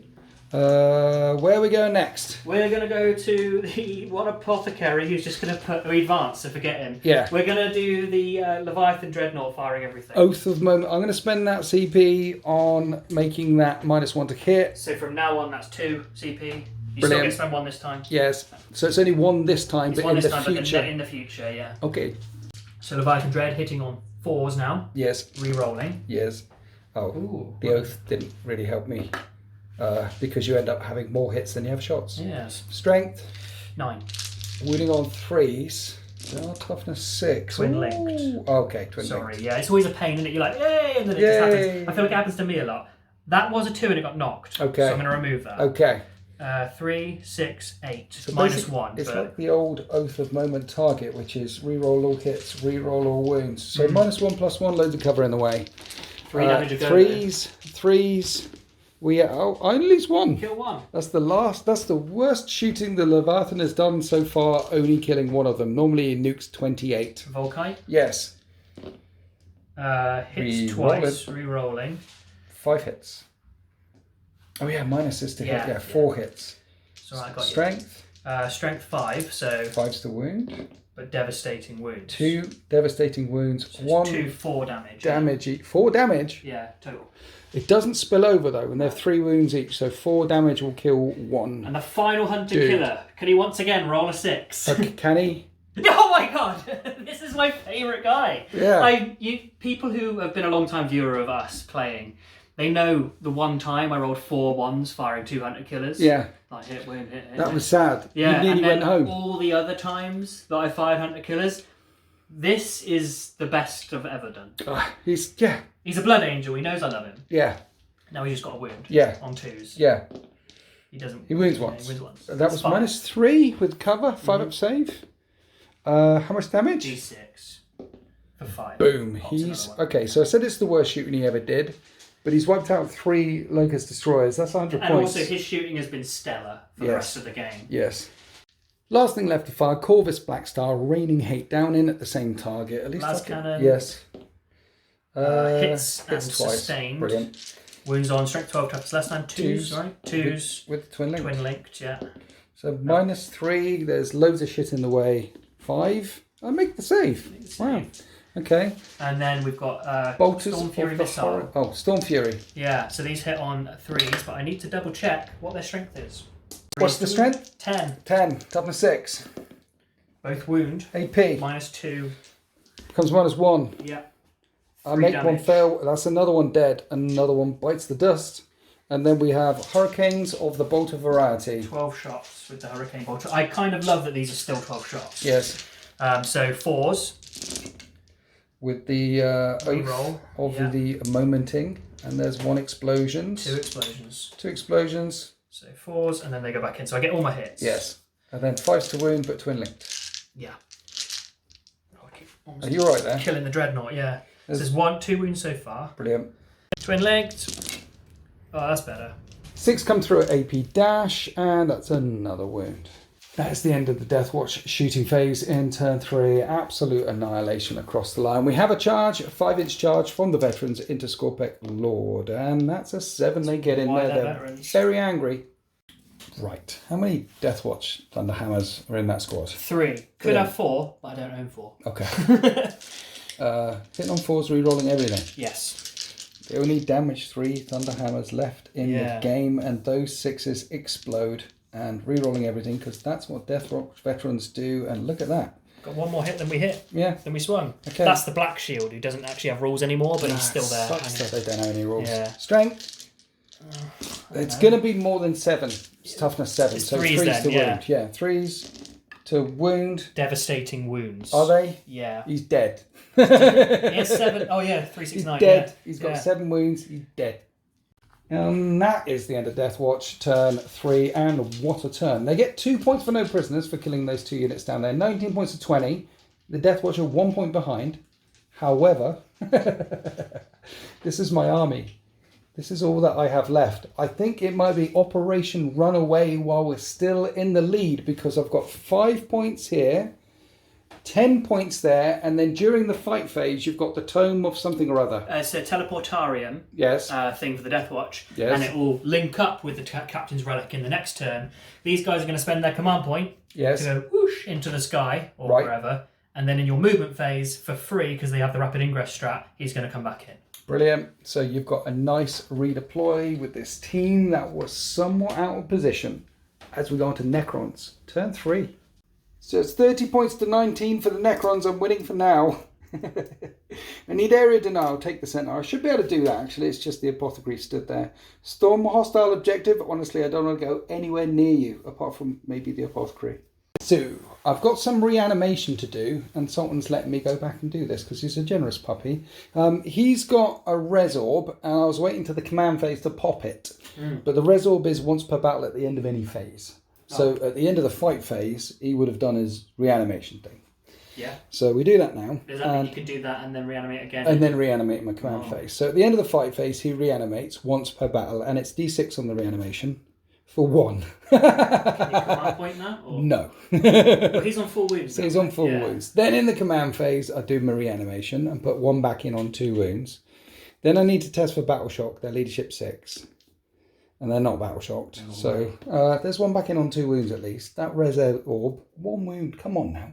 Where are we going next? We're going to go to the one apothecary who's just going to put advance, so forget him. Yeah. We're going to do the Leviathan Dreadnought firing everything. Oath of Moment. I'm going to spend that CP on making that -1 to hit. So from now on, that's 2 CP. You still Brilliant. get to spend 1 this time. Yes. So it's only 1 this time, It's but 1 in this the time, future. but in the future, yeah. Okay. So Leviathan Dread hitting on 4s now. Yes. Re-rolling. Yes. Oh, Ooh. the Oath didn't really help me. Because you end up having more hits than you have shots. Yes. Strength. 9. Wounding on 3s. Oh, toughness 6. Twin linked. Ooh. Okay, twin Sorry, linked. yeah. It's always a pain, isn't it? You're like, yay! And then it just happens. I feel like it happens to me a lot. That was a 2 and it got knocked. Okay. So I'm going to remove that. Okay. 3, 6, 8. So -1. It's but like the old Oath of Moment target, which is reroll all hits, reroll all wounds. So -1 +1, loads of cover in the way. 3 damage to go. 3s. I only lose 1. Kill 1. That's the worst shooting the Leviathan has done so far, only killing 1 of them. Normally he nukes 28. Volkite. Yes. Hits Re-roll twice. Re-rolling. 5 hits. Oh yeah, minuses to hit. Yeah, Yeah, 4 hits. So I got Strength. you. Strength 5, so 5's to wound. but devastating wounds. 2 devastating wounds. So 1 2 4 damage. damage each. 4 damage. Yeah, total. It doesn't spill over though, and they're 3 wounds each, so 4 damage will kill 1. And the final hunter Dude. killer. Can he once again roll a 6? Okay, can he? Oh my god! This is my favourite guy. Yeah. People who have been a long time viewer of us playing, they know the one time I rolled 4 1s firing 2 hunter killers. Yeah. Like hit, win, hit. That was sad. Yeah, You nearly and then went home. all the other times that I fired hunter killers, this is the best I've ever done. He's He's a blood angel. He knows I love him. yeah. Now he's just got a wound. Yeah. On 2s. Yeah. He doesn't. He wounds yeah, once. He wins once. That That's was fine. -3 with cover, 5 up save. How much damage? D6 for 5. Boom. Pops He's another one. okay. So I said it's the worst shooting he ever did, but he's wiped out 3 Locust Destroyers. That's 100 And points. also his shooting has been stellar for the Yes. rest of the game. Yes. Last thing left to fire, Corvus Blackstar, raining hate down in at the same target. At least Las I can- cannon. Yes. Hits and twice. sustained. Brilliant. Wounds on strength 12 touch less than 2s, Twos. right? 2s. With twin link. Twin linked, yeah. So -3. There's loads of shit in the way. 5. I make the save. Wow. Okay. And then we've got Bolters Storm of Fury the Missile. Horror. Oh, Storm Fury. Yeah, so these hit on 3s, but I need to double check what their strength is. What's the strength? 10. 10. Toughness 6. Both wound. AP. -2. Becomes -1. Yeah. I make one damage. fail. That's another one dead. Another one bites the dust. And then we have hurricanes of the bolter variety. 12 shots with the hurricane bolter. I kind of love that these are still 12 shots. Yes. So 4s. With the Reroll. of the momenting. And there's 1 explosion. 2 explosions. 2 explosions. So 4s, and then they go back in. So I get all my hits. Yes. And then 5s to wound, but twin linked. Yeah. Are you right there? Killing the dreadnought, yeah. So there's 2 wounds so far. Brilliant. Twin linked. Oh, that's better. 6 come through at AP dash, and that's another wound. That is the end of the Deathwatch shooting phase in turn 3. Absolute annihilation across the line. We have a charge, a 5-inch charge from the veterans into Scorpec Lord, and that's a 7 they get in Why there. they're They're veterans. very angry. Right. How many Deathwatch Thunderhammers are in that squad? 3. Could have 4, but I don't own 4. Okay. Hitting on 4s, re-rolling everything. Yes. They only damage 3 Thunderhammers left in the game, and those 6s explode. And re-rolling everything, because that's what Deathwatch veterans do. And look at that. Got 1 more hit than we hit. Yeah. Then we swung. Okay. That's the Black Shield, who doesn't actually have rules anymore, but he's still there. Sucks that they don't have any rules. Yeah. Strength. It's going to be more than 7. It's toughness 7. It's so 3s 3s then, to yeah. wound. Yeah, 3s to wound. Devastating wounds. Are they? Yeah. He's dead. He has 7. Oh, yeah, 3, 6, He's 9. dead. Yeah. He's got 7 wounds. He's dead. And that is the end of Deathwatch turn 3, and what a turn. They get 2 points for no prisoners for killing those 2 units down there. 19 points to 20. The Deathwatch are 1 point behind. However, this is my army. This is all that I have left. I think it might be Operation Runaway while we're still in the lead, because I've got 5 points here, 10 points there, and then during the fight phase, you've got the Tome of something or other. It's a teleportarium Yes. thing for the Deathwatch, Yes. and it will link up with the Captain's Relic in the next turn. These guys are going to spend their command point Yes. to go whoosh into the sky or Right. wherever, and then in your movement phase, for free, because they have the rapid ingress strat, he's going to come back in. Brilliant. So you've got a nice redeploy with this team that was somewhat out of position as we go on to Necrons. Turn 3. So it's 30 points to 19 for the Necrons. I'm winning for now. I need area denial. Take the center. I should be able to do that, actually. It's just the apothecary stood there. Storm hostile objective. Honestly, I don't want to go anywhere near you, apart from maybe the apothecary. So I've got some reanimation to do, and Sultan's letting me go back and do this because he's a generous puppy. He's got a Resorb, and I was waiting to the command phase to pop it. But the Resorb is once per battle at the end of any phase. So at the end of the fight phase, he would have done his reanimation thing. Yeah. So we do that now. Does that mean you can do that and then reanimate again? And then reanimate my command phase. So at the end of the fight phase, he reanimates once per battle, and it's D6 on the reanimation for 1. Can you command point that? Or? No. Well, he's on full wounds. So he's on full wounds. Then in the command phase, I do my reanimation and put 1 back in on 2 wounds. Then I need to test for battle shock. They're leadership 6. And they're not battle shocked. So there's 1 back in on 2 wounds at least. That Reserve Orb, 1 wound. Come on now.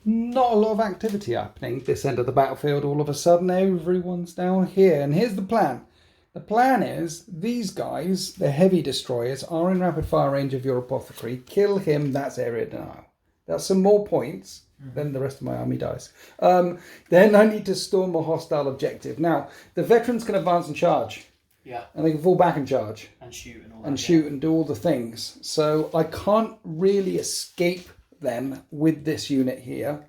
Not a lot of activity happening this end of the battlefield. All of a sudden, everyone's down here. And here's the plan. The plan is, these guys, the heavy destroyers, are in rapid fire range of your apothecary. Kill him, that's area denial. That's some more points. Then the rest of my army dies. Then I need to storm a hostile objective. Now, the veterans can advance and charge. Yeah. And they can fall back and charge. And shoot and all that. And shoot and do all the things. So I can't really escape them with this unit here.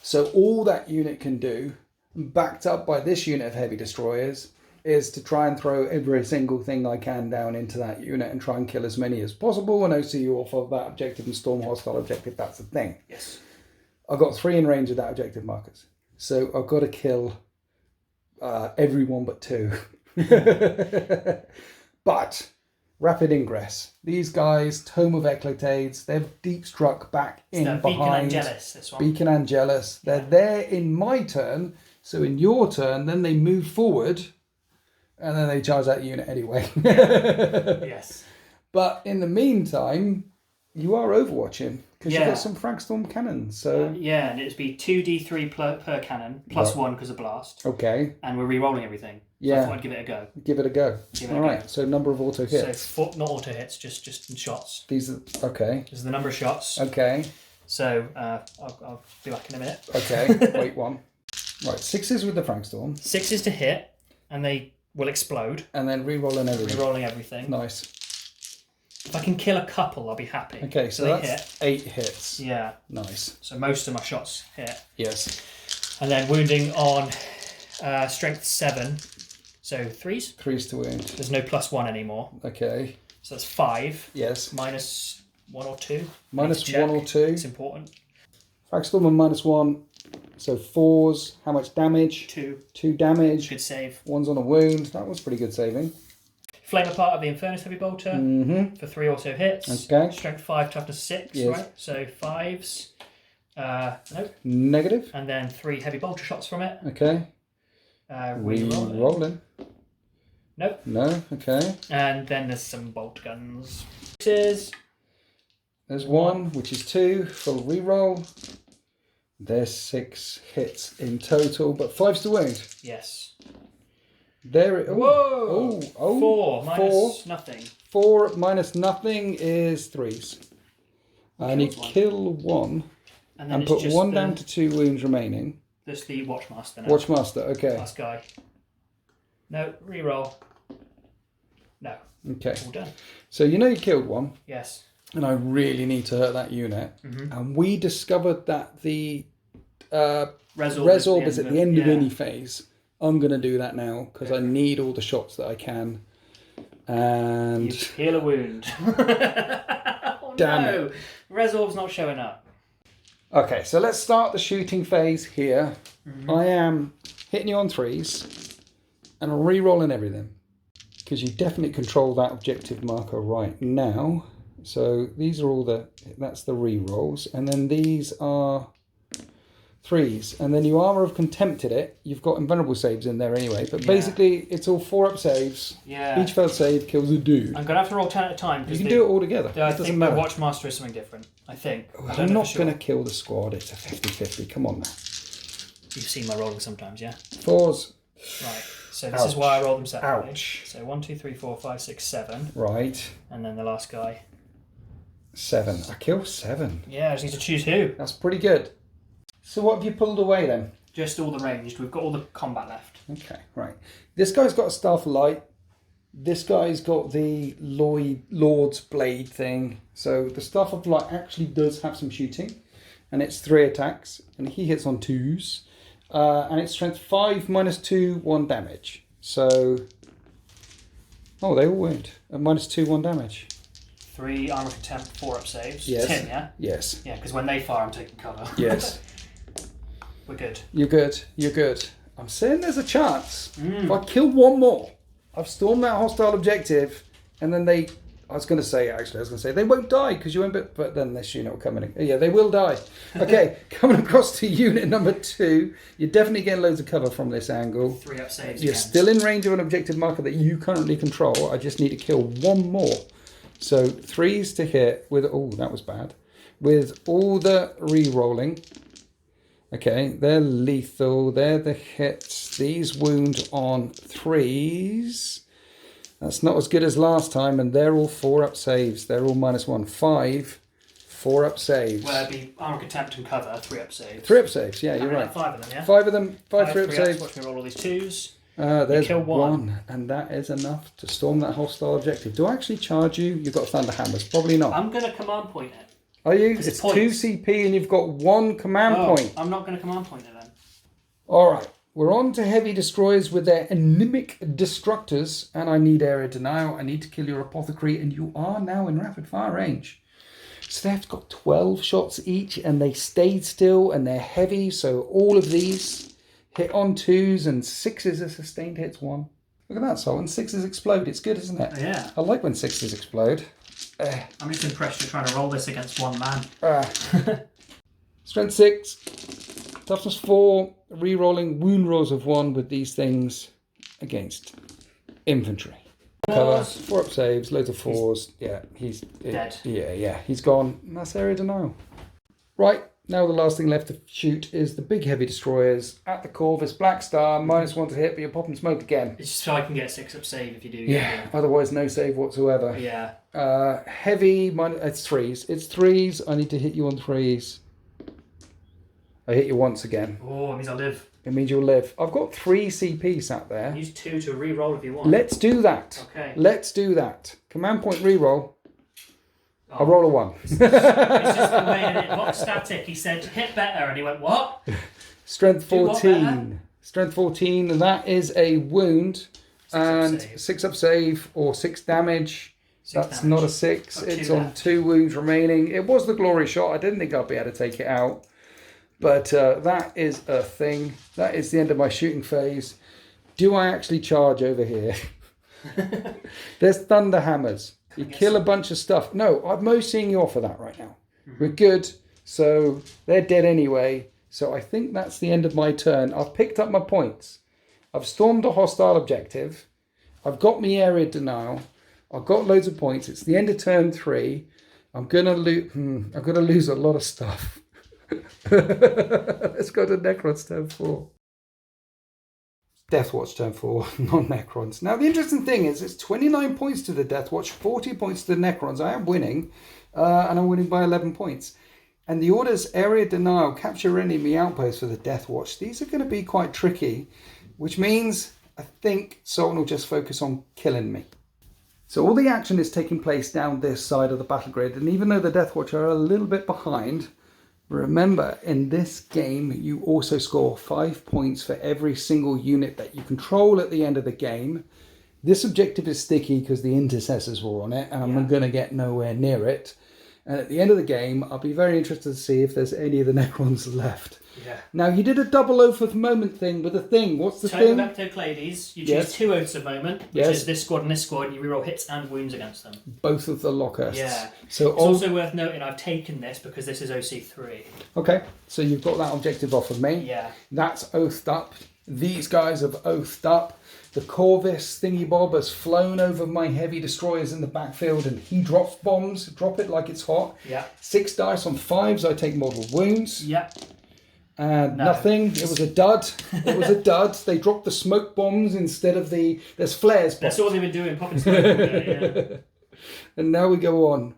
So all that unit can do, backed up by this unit of heavy destroyers, is to try and throw every single thing I can down into that unit and try and kill as many as possible and OC you off of that objective and storm hostile objective. That's the thing. Yes. I've got 3 in range of that objective markers. So I've got to kill everyone but 2. But rapid ingress. These guys, Tome of Eclatades, they've deep struck back in behind. Beacon Angelus, this one. Beacon Angelus. They're there in my turn. So in your turn, then they move forward and then they charge that unit anyway. Yes. But in the meantime, you are overwatching because you've got some Fragstorm cannons. So yeah, and it'd be 2d3 per cannon, plus 1 because of blast. Okay. And we're re-rolling everything. So I thought I'd give it a go. Give it a go. All right. So number of auto hits. So not auto hits, just shots. These are okay. This is the number of shots. Okay. So I'll be back in a minute. Okay. Wait one. Right, 6s with the Frankstorm. 6s to hit, and they will explode. And then re-rolling everything. Re-rolling everything. Nice. If I can kill a couple, I'll be happy. Okay, so that's 8 hits. Yeah. Nice. So most of my shots hit. Yes. And then wounding on strength 7. So 3s? 3s to wound. There's no +1 anymore. Okay. So that's 5. Yes. -1 or 2. -1 or 2. It's important. Frankstorm and -1. So 4s. How much damage? 2. 2 damage. Good save. 1's on a wound. That was pretty good saving. Flame apart of the Infernus Heavy Bolter for 3 also hits. Okay. Strength 5, toughness 6, yes. right? So 5s. Nope. Negative. And then 3 heavy bolter shots from it. Okay. Re-rolling. Nope. No. Okay. And then there's some bolt guns. There's 1, which is 2. Full re-roll. There's 6 hits in total, but 5's to wound. Yes. There it. Whoa! 4 minus 4. nothing. 4 minus nothing is 3s. And you kill 1 and put 1 down to 2 wounds remaining. That's the Watchmaster now. Watchmaster, okay. Last guy. No, reroll. No. Okay. All done. So you know you killed 1. Yes. And I really need to hurt that unit. And we discovered that the Resorb is at the end of any phase. I'm going to do that now because I need all the shots that I can. And you heal a wound. Oh, damn no. it. Resorb's not showing up. Okay, so let's start the shooting phase here. I am hitting you on 3s and re-rolling everything because you definitely control that objective marker right now. So these are all that's the re-rolls, and then these are 3s, and then you armor have contempted it. You've got invulnerable saves in there anyway, but basically it's all 4-up saves. Yeah. Each failed save kills a dude. I'm going to have to roll 10 at a time. You can do it all together. I think the Watchmaster is something different. I think. I'm not going to kill the squad. It's a 50-50. Come on now. You've seen my rolling sometimes, yeah? 4s. Right. So this is why I roll them separately. Ouch. So 1, 2, 3, 4, 5, 6, 7. Right. And then the last guy. 7. I kill 7. Yeah, I just need to choose who. That's pretty good. So what have you pulled away then? Just all the ranged. We've got all the combat left. Okay, right. This guy's got a Staff of Light. This guy's got the Lord's Blade thing. So the Staff of Light actually does have some shooting. And it's 3 attacks. And he hits on 2s. And it's strength 5 minus 2, 1 damage. So... Oh, they all wound. Minus 2, 1 damage. 3 armor contempt, 4-up saves. Yes. 10, yeah? Yes. Yeah, because when they fire, I'm taking cover. Yes. We're good. You're good. You're good. I'm saying there's a chance. If I kill 1 more, I've stormed that hostile objective, and then they... I was going to say they won't die because you won't... But then this unit will come in. Yeah, they will die. Okay, coming across to unit number 2. You're definitely getting loads of cover from this angle. 3-up saves. You're still in range of an objective marker that you currently control. I just need to kill 1 more. So 3s to hit with... Oh, that was bad. With all the re-rolling. Okay, they're lethal. They're the hits. These wound on 3s. That's not as good as last time, and they're all 4-up saves. They're all -1. 5 4-up saves. Well, it'd be armor contempt and cover, 3-up saves. 3-up saves, yeah, you're right. 5 of them, yeah? 5 of them, 5 3-up 3-ups. saves. Watch me roll all these 2s. There's kill 1. And that is enough to storm that hostile objective. Do I actually charge you? You've got Thunder Hammers. Probably not. I'm going to command point it. Are you? It's It's points. 2 CP and you've got 1 command point. I'm not going to command point it then. Alright, we're on to heavy destroyers with their anemic destructors, and I need area denial. I need to kill your apothecary, and you are now in rapid fire range. So they've got 12 shots each, and they stayed still, and they're heavy, so all of these hit on 2s, and 6s are sustained hits 1. Look at that, Sultan. 6s explode. It's good, isn't it? Yeah. I like when 6s explode. I'm just impressed you're trying to roll this against 1 man. Strength 6, toughness 4, re-rolling wound rolls of 1 with these things against infantry. Cover, 4-up saves, loads of 4s. He's dead. Yeah, he's gone. And that's area denial. Right, now the last thing left to shoot is the big heavy destroyers at the Corvus Black Star, -1 to hit, but you're popping smoke again. It's just so I can get a 6-up save if you do. Yeah, otherwise no save whatsoever. Yeah. Heavy, it's 3s. It's 3s. I need to hit you on 3s. I hit you once again. Oh, it means I live. It means you'll live. I've got 3 CP sat there. Use 2 to re-roll if you want. Let's do that. Okay. Let's do that. Command point re-roll. Oh. I'll roll a 1. It's just the way in it. Vox static. He said hit better, and he went what? Strength Do what 14. Strength 14, and that is a wound. 6 up And save. 6 up save or 6 damage. 6 That's damage. not a 6. Got It's 2 on left. 2 wounds remaining. It was the glory shot. I didn't think I'd be able to take it out. But that is a thing. That is the end of my shooting phase. Do I actually charge over here? There's thunder hammers. You kill a bunch of stuff. No, I'm most seeing you off of that right now. We're good. So they're dead anyway. So I think that's the end of my turn. I've picked up my points. I've stormed a hostile objective. I've got me area denial. I've got loads of points. It's the end of turn 3. I'm gonna lose a lot of stuff. Let's go to Necrons turn 4. Deathwatch turn 4, not Necrons. Now the interesting thing is it's 29 points to the Deathwatch, 40 points to the Necrons. I am winning, and I'm winning by 11 points. And the orders area denial, capture enemy outposts for the Deathwatch. These are going to be quite tricky, which means I think Sultan will just focus on killing me. So all the action is taking place down this side of the battle grid, and even though the Deathwatch are a little bit behind, remember in this game you also score 5 points for every single unit that you control at the end of the game. This objective is sticky because the intercessors were on it, and I'm going to get nowhere near it. And at the end of the game, I'll be very interested to see if there's any of the Necrons left. Yeah. Now, you did a double oath of moment thing with a thing. What's the thing? Topoclades, you choose Yes. 2 oaths of moment, which is this squad and this squad, and you reroll hits and wounds against them. Both of the lockhosts. Yeah. So It's also worth noting I've taken this because this is OC3. Okay, so you've got that objective off of me. Yeah. That's oathed up. These guys have oathed up. The Corvus thingy bob has flown over my heavy destroyers in the backfield and he drops bombs. Drop it like it's hot. Yeah. 6 dice on 5s. I take mortal wounds. Yeah. And No. nothing. It was a dud. It was a dud. They dropped the smoke bombs instead of the... There's flares. That's all they've been doing, popping smoke all day, yeah. And now we go on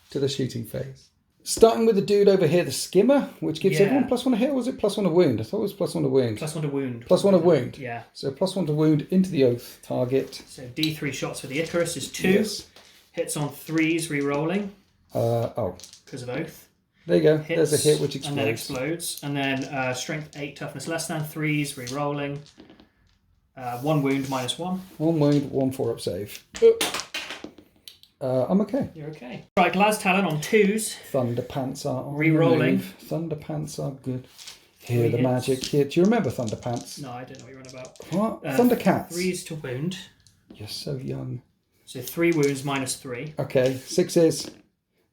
to the shooting phase. Starting with the dude over here, the skimmer, which gives everyone +1 a hit, or was it +1 a wound? I thought it was +1 a wound. +1 to wound. +1 a wound. Yeah. So +1 to wound into the oath target. So D3 shots for the Icarus is 2. Yes. Hits on 3s, re-rolling Oh, because of oath. there you go. Hits, There's a hit which explodes. And then explodes. And then strength 8, toughness less than, 3s, re-rolling. 1 wound, -1. 1 wound, 1 4-up save. I'm okay. You're okay. Right, Glass Talon on 2s. Thunder Pants are on Re-rolling. the move. Thunder Pants are good. Hear 3 the hits. magic. Here. Do you remember Thunder Pants? No, I don't know what you're on about. What? Thundercats. 3s to wound. You're so young. So 3 wounds, -3. Okay, 6s.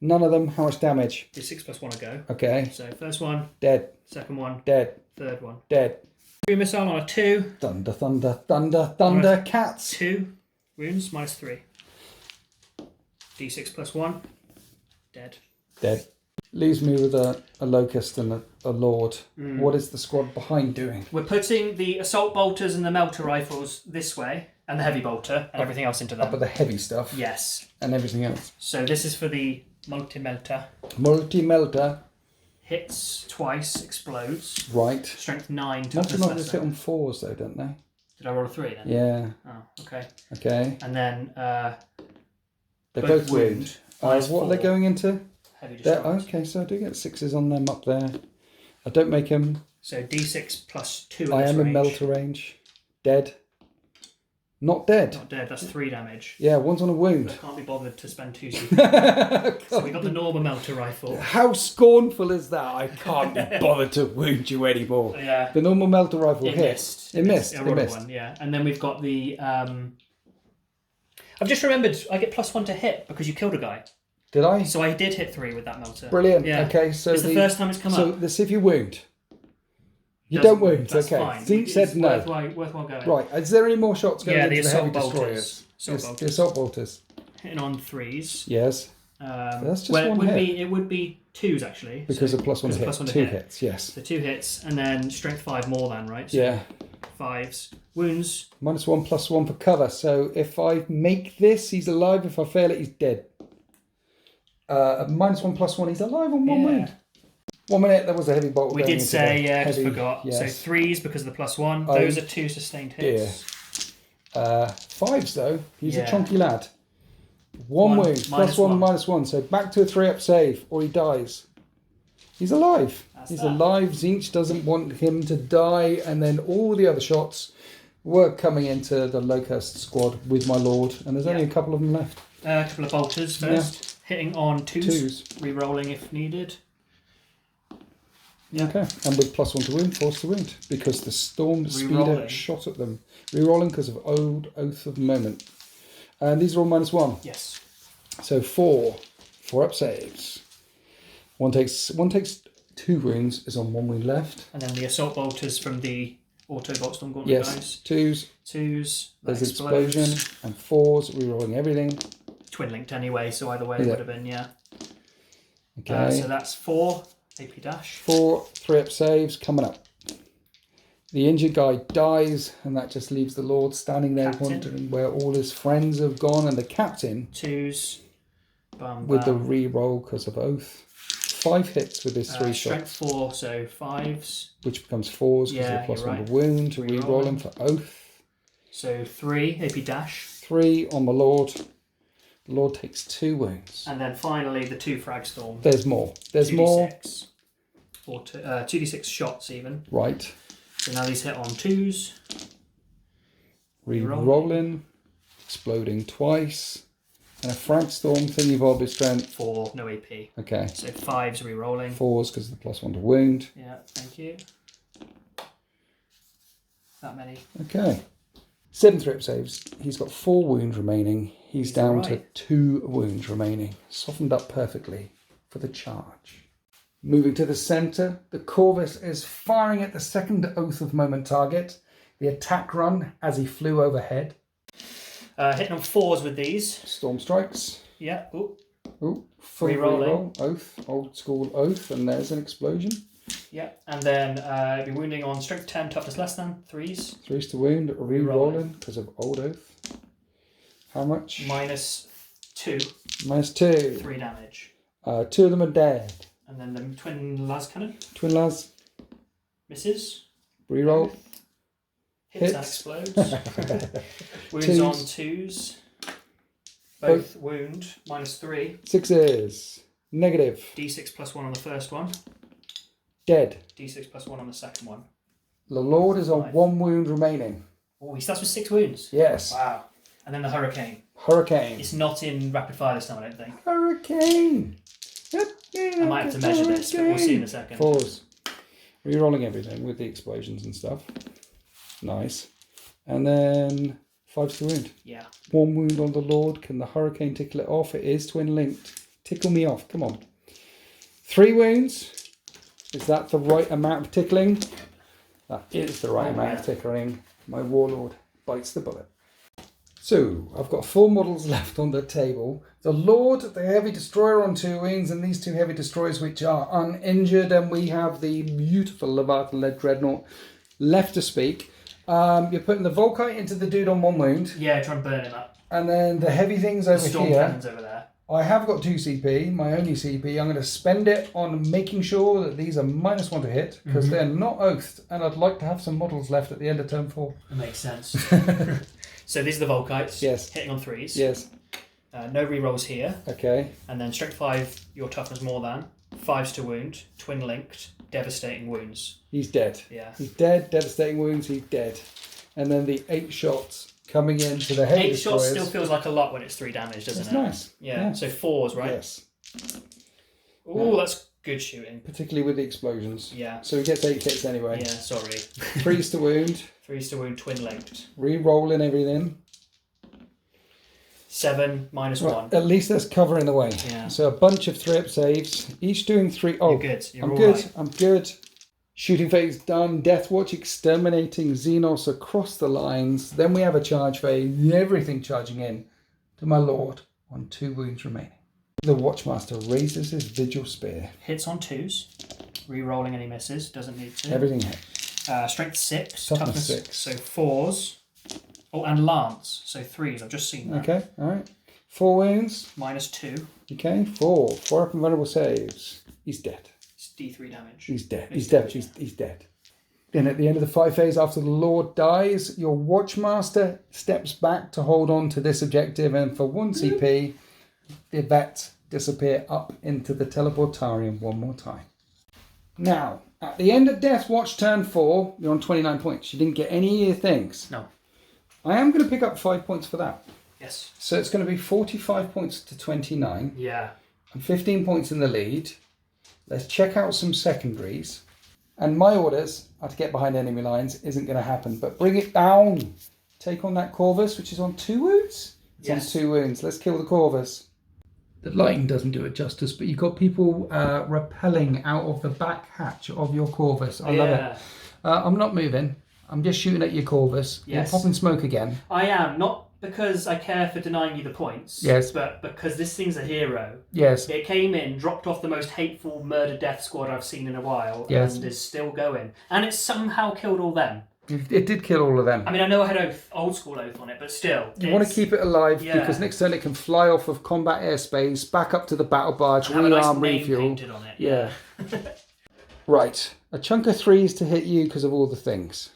None of them. How much damage? Do 6 + 1 a go. Okay. So first one, Dead. second one, Dead. third one. Dead. 3 missile on a 2. Thunder, thunder, thunder, thunder, cats. 2 wounds, -3. D6 + 1. Dead. Dead. Leaves me with a locust and a lord. What is the squad behind doing? We're putting the assault bolters and the melter rifles this way, and the heavy bolter, and everything else into them. Up with the heavy stuff. Yes. And everything else. So this is for the multi-melter. Multi-melter. Hits twice, explodes. Right. Strength 9, toughness Multi-melters less hit than. on 4s though, don't they? Did I roll a 3 then? Yeah. Oh, okay. Okay. And then They're both both wound. wound. Minus What are they 4. going into? Heavy They're, destroyers. okay, so I do get 6s on them up there. I don't make them. So D6 + 2 I at this am range. in melter range. Dead. Not dead. Not dead, that's 3 damage. Yeah, one's on a I wound. can't be bothered to spend 2 CP. So we got the normal melter rifle. How scornful is that? I can't be bothered to wound you anymore. Yeah. The normal melter rifle It hit. missed. It missed. I It rolled a missed. 1, yeah. And then we've got the... I've just remembered I get +1 to hit because you killed a guy. Did I? So I did hit 3 with that melter. Brilliant. Yeah. Okay, so It's the first time it's come so up. let's see if you wound. You Doesn't- don't wound. That's Okay. fine. Zeke It's said no. Worthwhile going. Right. Is there any more shots going Yeah, into the the heavy assault bolters. destroyers? Assault The bolters. assault bolters. Hitting on 3s. Yes. That's just well, one it would be 2s actually. Because so, of +1 to hit. +1 to 2 hit. hits. Yes. So 2 hits and then strength 5 more than, right? So Yeah. 5s. Wounds. -1 +1 for cover. So if I make this, he's alive. If I fail it, he's dead. -1 +1, he's alive on 1 wound. 1 minute, there was a heavy bolt. We did say, yeah, just forgot. Yes. So 3s because of the +1. Those are 2 sustained hits. 5s though. He's a Yeah. chunky lad. 1 wound, +1, -1. So back to a 3-up save, or he dies. He's alive. He's alive. Tzeentch doesn't want him to die, and then all the other shots were coming into the Locust squad with my lord, and there's only a couple of them left. A couple of bolters first, hitting on 2s, re-rolling if needed. Yeah. Okay, and with +1 to wound, force to wound, because the Storm Speeder shot at them. Re-rolling because of Old Oath of Moment. And these are all -1. Yes. So 4 up saves. One takes 2 wounds, is on 1 wound left. And then the assault bolters from the auto Voltstorm Gauntlet guys. 2s. There's explodes. explosion, and 4s, re-rolling everything. Twin linked anyway, so either way it would have been, Okay. So that's 4 AP dash. 4 3-up saves coming up. The injured guy dies, and that just leaves the Lord standing there wondering where all his friends have gone, and the captain 2s. Bam, with the re-roll because of Oath. 5 hits with his 3 strength shots. 4, so 5s. Which becomes 4s because of the +1 to wound. Re-rolling for Oath. So 3 AP dash. 3 on the Lord. The Lord takes 2 wounds. And then finally the 2 frag storm. There's more. There's 2d6. More. 2d6 shots even. Right. So now these hit on 2s. Re-rolling. Exploding twice. And a frag storm thingy bob is strength. 4, no AP. Okay. So 5s re-rolling. 4s because of the +1 to wound. Yeah, thank you. That many. Okay. 7 3-up saves. He's got 4 wounds remaining. He's down to 2 wounds remaining. Softened up perfectly for the charge. Moving to the centre, the Corvus is firing at the second Oath of Moment target. The attack run as he flew overhead. Hitting on 4s with these. Storm strikes. Yeah. Ooh. Ooh, full re-roll. Oath, old school Oath, and there's an explosion. Yeah, and then be wounding on strength 10, toughness less than, 3s. 3s to wound, re-rolling because of Old Oath. How much? -2. -2. 3 damage. 2 of them are dead. And then the twin las cannon. Twin las. Misses. Re-roll. Hits and explodes. Wounds on 2s. Both wound. -3. 6s. Negative. D6 +1 on the first one. Dead. D6 +1 on the second one. The Lord is on 1 wound remaining. Oh, he starts with 6 wounds. Yes. Wow. And then the hurricane. Hurricane. It's not in rapid fire this time, I don't think. Hurricane. I might have to measure this, but we'll see in a second. 4s. Re-rolling everything with the explosions and stuff. Nice. And then 5s to wound. Yeah. 1 wound on the Lord. Can the Hurricane tickle it off? It is twin linked. Tickle me off. Come on. 3 wounds. Is that the right amount of tickling? That is the right amount of tickling. My Warlord bites the bullet. So, I've got 4 models left on the table. The Lord, the Heavy Destroyer on 2 wings, and these 2 Heavy Destroyers which are uninjured, and we have the beautiful Leviathan-led Dreadnought left to speak. You're putting the Volkite into the dude on 1 wound. Yeah, try and burn him up. And then the heavy things over Storm here. cannons over there. I have got 2 CP, my only CP. I'm going to spend it on making sure that these are -1 to hit, because they're not oathed, and I'd like to have some models left at the end of turn 4. That makes sense. So these are the Volkites. Yes. Hitting on 3s. Yes. No re-rolls here. Okay. And then strength 5, your toughness more than. 5s to wound. Twin linked. Devastating wounds. He's dead. Yeah. He's dead. Devastating wounds. He's dead. And then the 8 shots coming into the heavy 8 destroyers. shots still feels like a lot when it's 3 damage, doesn't It's it? nice. Yeah. So 4s, right? Yes. Ooh, that's good shooting. Particularly with the explosions. Yeah. So he gets 8 hits anyway. Yeah, sorry. 3s to wound. 3s to wound, twin linked. Re-rolling everything. 7, -1. Right, at least that's covering the way. Yeah. So a bunch of 3-up saves, each doing 3. Oh, You're good. You're I'm all good. right. I'm good. Shooting phase done. Deathwatch exterminating Xenos across the lines. Then we have a charge phase. Everything charging in to my Lord on 2 wounds remaining. The Watchmaster raises his Vigil Spear. Hits on 2s. Re-rolling any misses. Doesn't need to. Everything hit. Strength 6. Toughness 6. So 4s. Oh, and Lance. So 3s. I've just seen that. Okay, alright. 4 wounds. -2. Okay, 4. 4 up and vulnerable saves. He's dead. It's D3 damage. He's dead. He's dead. He's dead. Then at the end of the fight phase, after the Lord dies, your Watchmaster steps back to hold on to this objective, and for 1 CP, the vets disappear up into the teleportarium one more time. Now, at the end of Deathwatch turn 4, you're on 29 points. You didn't get any of your things. No. I am going to pick up 5 points for that. Yes. So it's going to be 45 points to 29. Yeah. I'm 15 points in the lead. Let's check out some secondaries. And my orders are to get behind enemy lines. Isn't going to happen. But bring it down. Take on that Corvus, which is on 2 wounds. It's on 2 wounds. Let's kill the Corvus. The lighting doesn't do it justice, but you've got people rappelling out of the back hatch of your Corvus. I love it. I'm not moving. I'm just shooting at your Corvus. Yes. You're popping smoke again. I am. Not because I care for denying you the points. Yes. But because this thing's a hero. Yes. It came in, dropped off the most hateful murder death squad I've seen in a while, Yes. and is still going. And it somehow killed all them. It did kill all of them. I mean, I know I had old school oath on it, but still. You want to keep it alive Yeah. because next turn it can fly off of combat airspace, back up to the battle barge, have a nice rearm, name refuel. painted on it. Yeah. Right. A chunk of 3s to hit you because of all the things.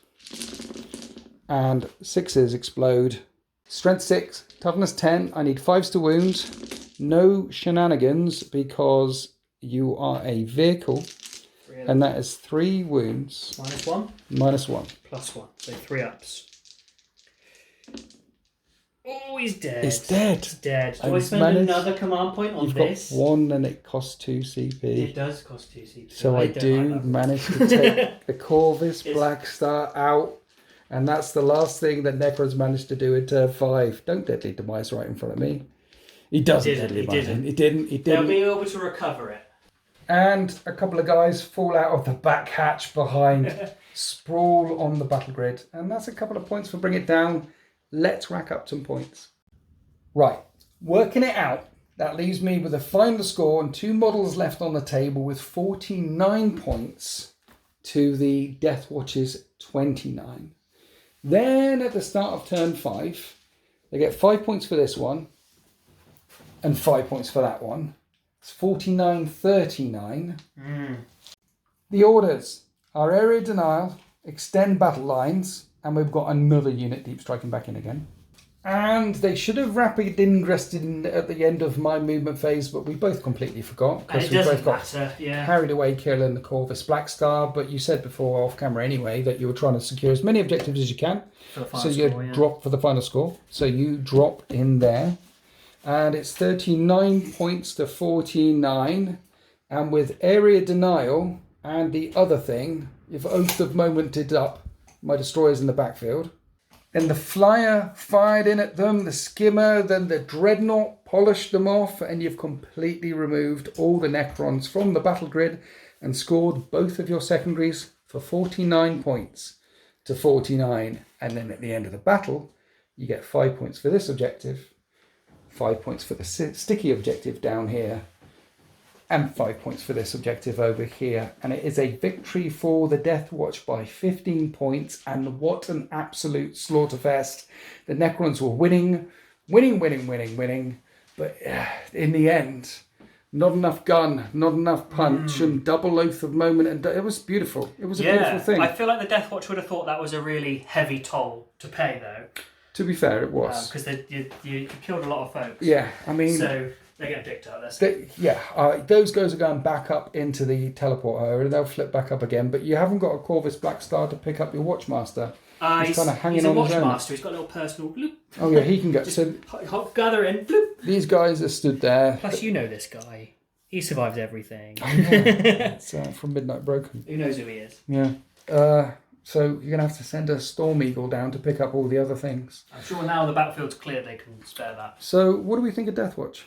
And 6s explode. Strength 6, toughness 10. I need 5s to wound. No shenanigans because you are a vehicle. And that is 3 wounds. -1? -1. +1. So 3 ups. Oh, he's dead. It's dead. He's dead. Do I I've spend managed- another command point on You've this? got 1 and it costs 2 It CP. does cost 2 CP. So I don't do like that. manage to take the Corvus It's- Black Star out. And that's the last thing that Necrons managed to do in turn 5. Don't deadly demise right in front of me. He doesn't deadly demise. He didn't. They'll be able to recover it. And a couple of guys fall out of the back hatch behind, sprawl on the battle grid. And that's a couple of points for Bring It Down. Let's rack up some points. Right, working it out. That leaves me with a final score and 2 models left on the table with 49 points to the Deathwatch's 29. Then at the start of turn 5, they get 5 points for this one and 5 points for that one. It's 49-39. The orders are area denial, extend battle lines, and we've got another unit deep striking back in again. And they should have rapid ingressed in at the end of my movement phase, but we both completely forgot And because it we doesn't both got matter, yeah. carried away killing the Corvus Black Star. But you said before off camera anyway that you were trying to secure as many objectives as you can. For the final So you score, yeah. drop for the final score. So you drop in there. And it's 39 points to 49. And with area denial and the other thing, if Oath of Momented up, my destroyers in the backfield. Then the Flyer fired in at them, the Skimmer, then the Dreadnought polished them off, and you've completely removed all the Necrons from the battle grid and scored both of your secondaries for 49 points to 49. And then at the end of the battle, you get 5 points for this objective, 5 points for the sticky objective down here, and 5 points for this objective over here. And it is a victory for the Deathwatch by 15 points. And what an absolute slaughterfest. The Necrons were winning. But in the end, not enough gun, not enough punch, and double Oath of Moment. And it was beautiful. It was a beautiful thing. I feel like the Deathwatch would have thought that was a really heavy toll to pay, though. To be fair, it was. Because you killed a lot of folks. Yeah, I mean... So they're getting dicked out. Those guys are going back up into the teleporter and they'll flip back up again. But you haven't got a Corvus Black Star to pick up your Watchmaster. He's kind of hanging on his own. He's a Watchmaster. He's got a little personal bloop. Oh yeah, he can go. Just So gather in, bloop. these guys are stood there. Plus, you know this guy. He survives everything. It's from Midnight Broken. Who knows who he is? Yeah. So you're going to have to send a Storm Eagle down to pick up all the other things. I'm sure now the battlefield's clear, they can spare that. So what do we think of Deathwatch?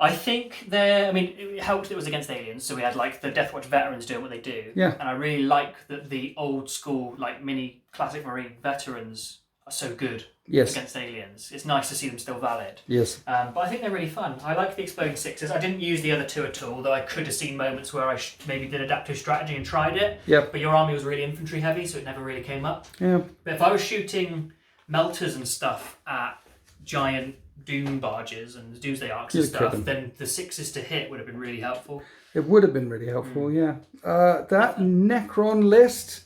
I think it helped that it was against aliens, so we had like the Deathwatch veterans doing what they do. Yeah. And I really like that the old school, like mini classic Marine veterans are so good against aliens. It's nice to see them still valid. Yes. But I think they're really fun. I like the Exploding Sixes. I didn't use the other 2 at all, though I could have seen moments where I maybe did adaptive strategy and tried it. Yep. But your army was really infantry heavy, so it never really came up. Yeah. But if I was shooting melters and stuff at giant doom barges and doomsday arcs and stuff, then the 6s to hit would have been really helpful. It would have been really helpful, yeah. That Necron list,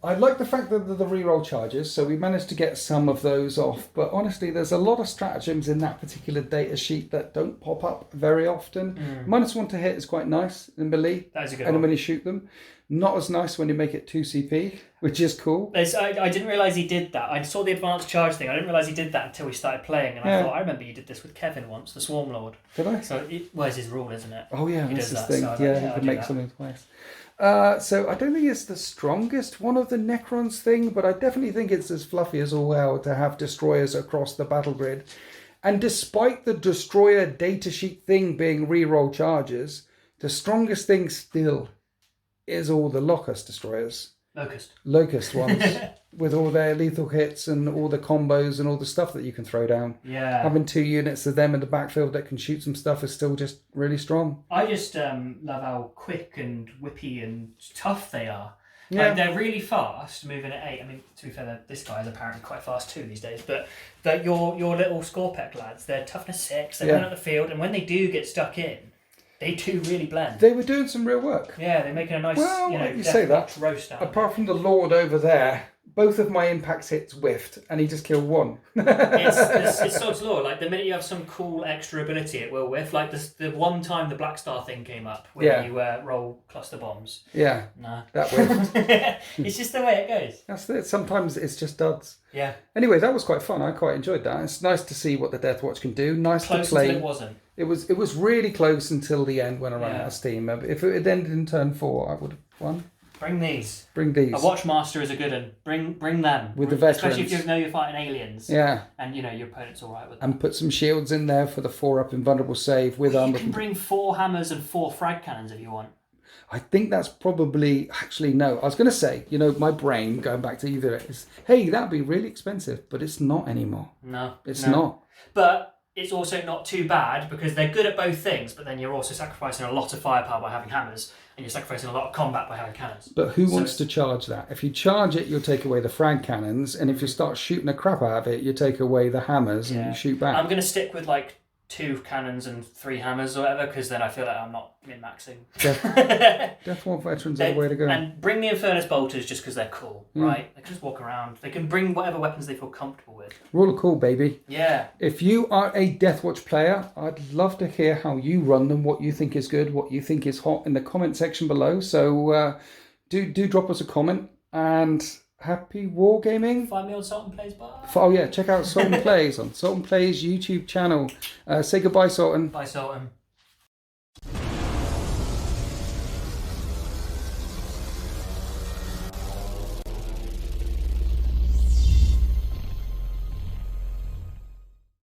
I like the fact that the reroll charges, so we managed to get some of those off. But honestly, there's a lot of stratagems in that particular data sheet that don't pop up very often. -1 to hit is quite nice in melee. That is a good and one. when you shoot them. Not as nice when you make it 2 CP, which is cool. I didn't realise he did that. I saw the advanced charge thing. I didn't realise he did that until we started playing. And I thought, I remember you did this with Kevin once, the Swarm Lord. Did I? So, well, it's his rule, isn't it? Oh, yeah, He that's does his that, thing. so I was Yeah, like, he I'll can do make that. something twice. So I don't think it's the strongest one of the Necrons thing, but I definitely think it's as fluffy as all hell to have destroyers across the battle grid. And despite the destroyer datasheet thing being reroll charges, the strongest thing still is all the Locust destroyers. Locust ones. With all their lethal hits and all the combos and all the stuff that you can throw down. Yeah. Having 2 units of them in the backfield that can shoot some stuff is still just really strong. I just love how quick and whippy and tough they are. Yeah. Like, they're really fast, moving at 8. I mean, to be fair, this guy is apparently quite fast too these days. But your little Scorpec lads, they're toughness 6. They run out the field, and when they do get stuck in, they do really blend. They were doing some real work. Yeah, they're making a nice, you say that. roast out. Apart from the Lord over there, both of my impact hits whiffed, and he just killed one. It's Sod's Law. Like, the minute you have some cool extra ability, it will whiff. Like, the one time the Black Star thing came up, where you roll cluster bombs. Yeah. Nah. That whiffed. It's just the way it goes. That's it. Sometimes it's just duds. Yeah. Anyway, that was quite fun. I quite enjoyed that. It's nice to see what the Deathwatch can do. Nice Close to play. until it wasn't. It was really close until the end when I ran out of steam. If it had ended in turn 4, I would have won. Bring these. Bring these. A Watchmaster is a good one. Bring them. With the veterans. Especially if you know you're fighting aliens. Yeah. And, your opponent's all right with them. And put some shields in there for the 4-up invulnerable save with armor. You can bring 4 hammers and 4 frag cannons if you want. I think that's probably... Actually, no. I was going to say, my brain, going back to either, is, hey, that'd be really expensive. But it's not anymore. No. It's not. But it's also not too bad because they're good at both things, but then you're also sacrificing a lot of firepower by having hammers, and you're sacrificing a lot of combat by having cannons. But who wants to charge that? If you charge it, you'll take away the frag cannons, and if you start shooting the crap out of it, you take away the hammers and you shoot back. I'm going to stick with 2 cannons and 3 hammers or whatever, because then I feel like I'm not min-maxing. Deathwatch veterans are the way to go. And bring the Infernus bolters just because they're cool, right? They can just walk around. They can bring whatever weapons they feel comfortable with. We're all cool, baby. Yeah. If you are a Deathwatch player, I'd love to hear how you run them, what you think is good, what you think is hot in the comment section below. So do drop us a comment, and happy wargaming. Find me on Salt and Plays Bar. Oh yeah, check out Salt and Plays on Salt and Plays YouTube channel. Say goodbye, Sultan. Bye, Sultan.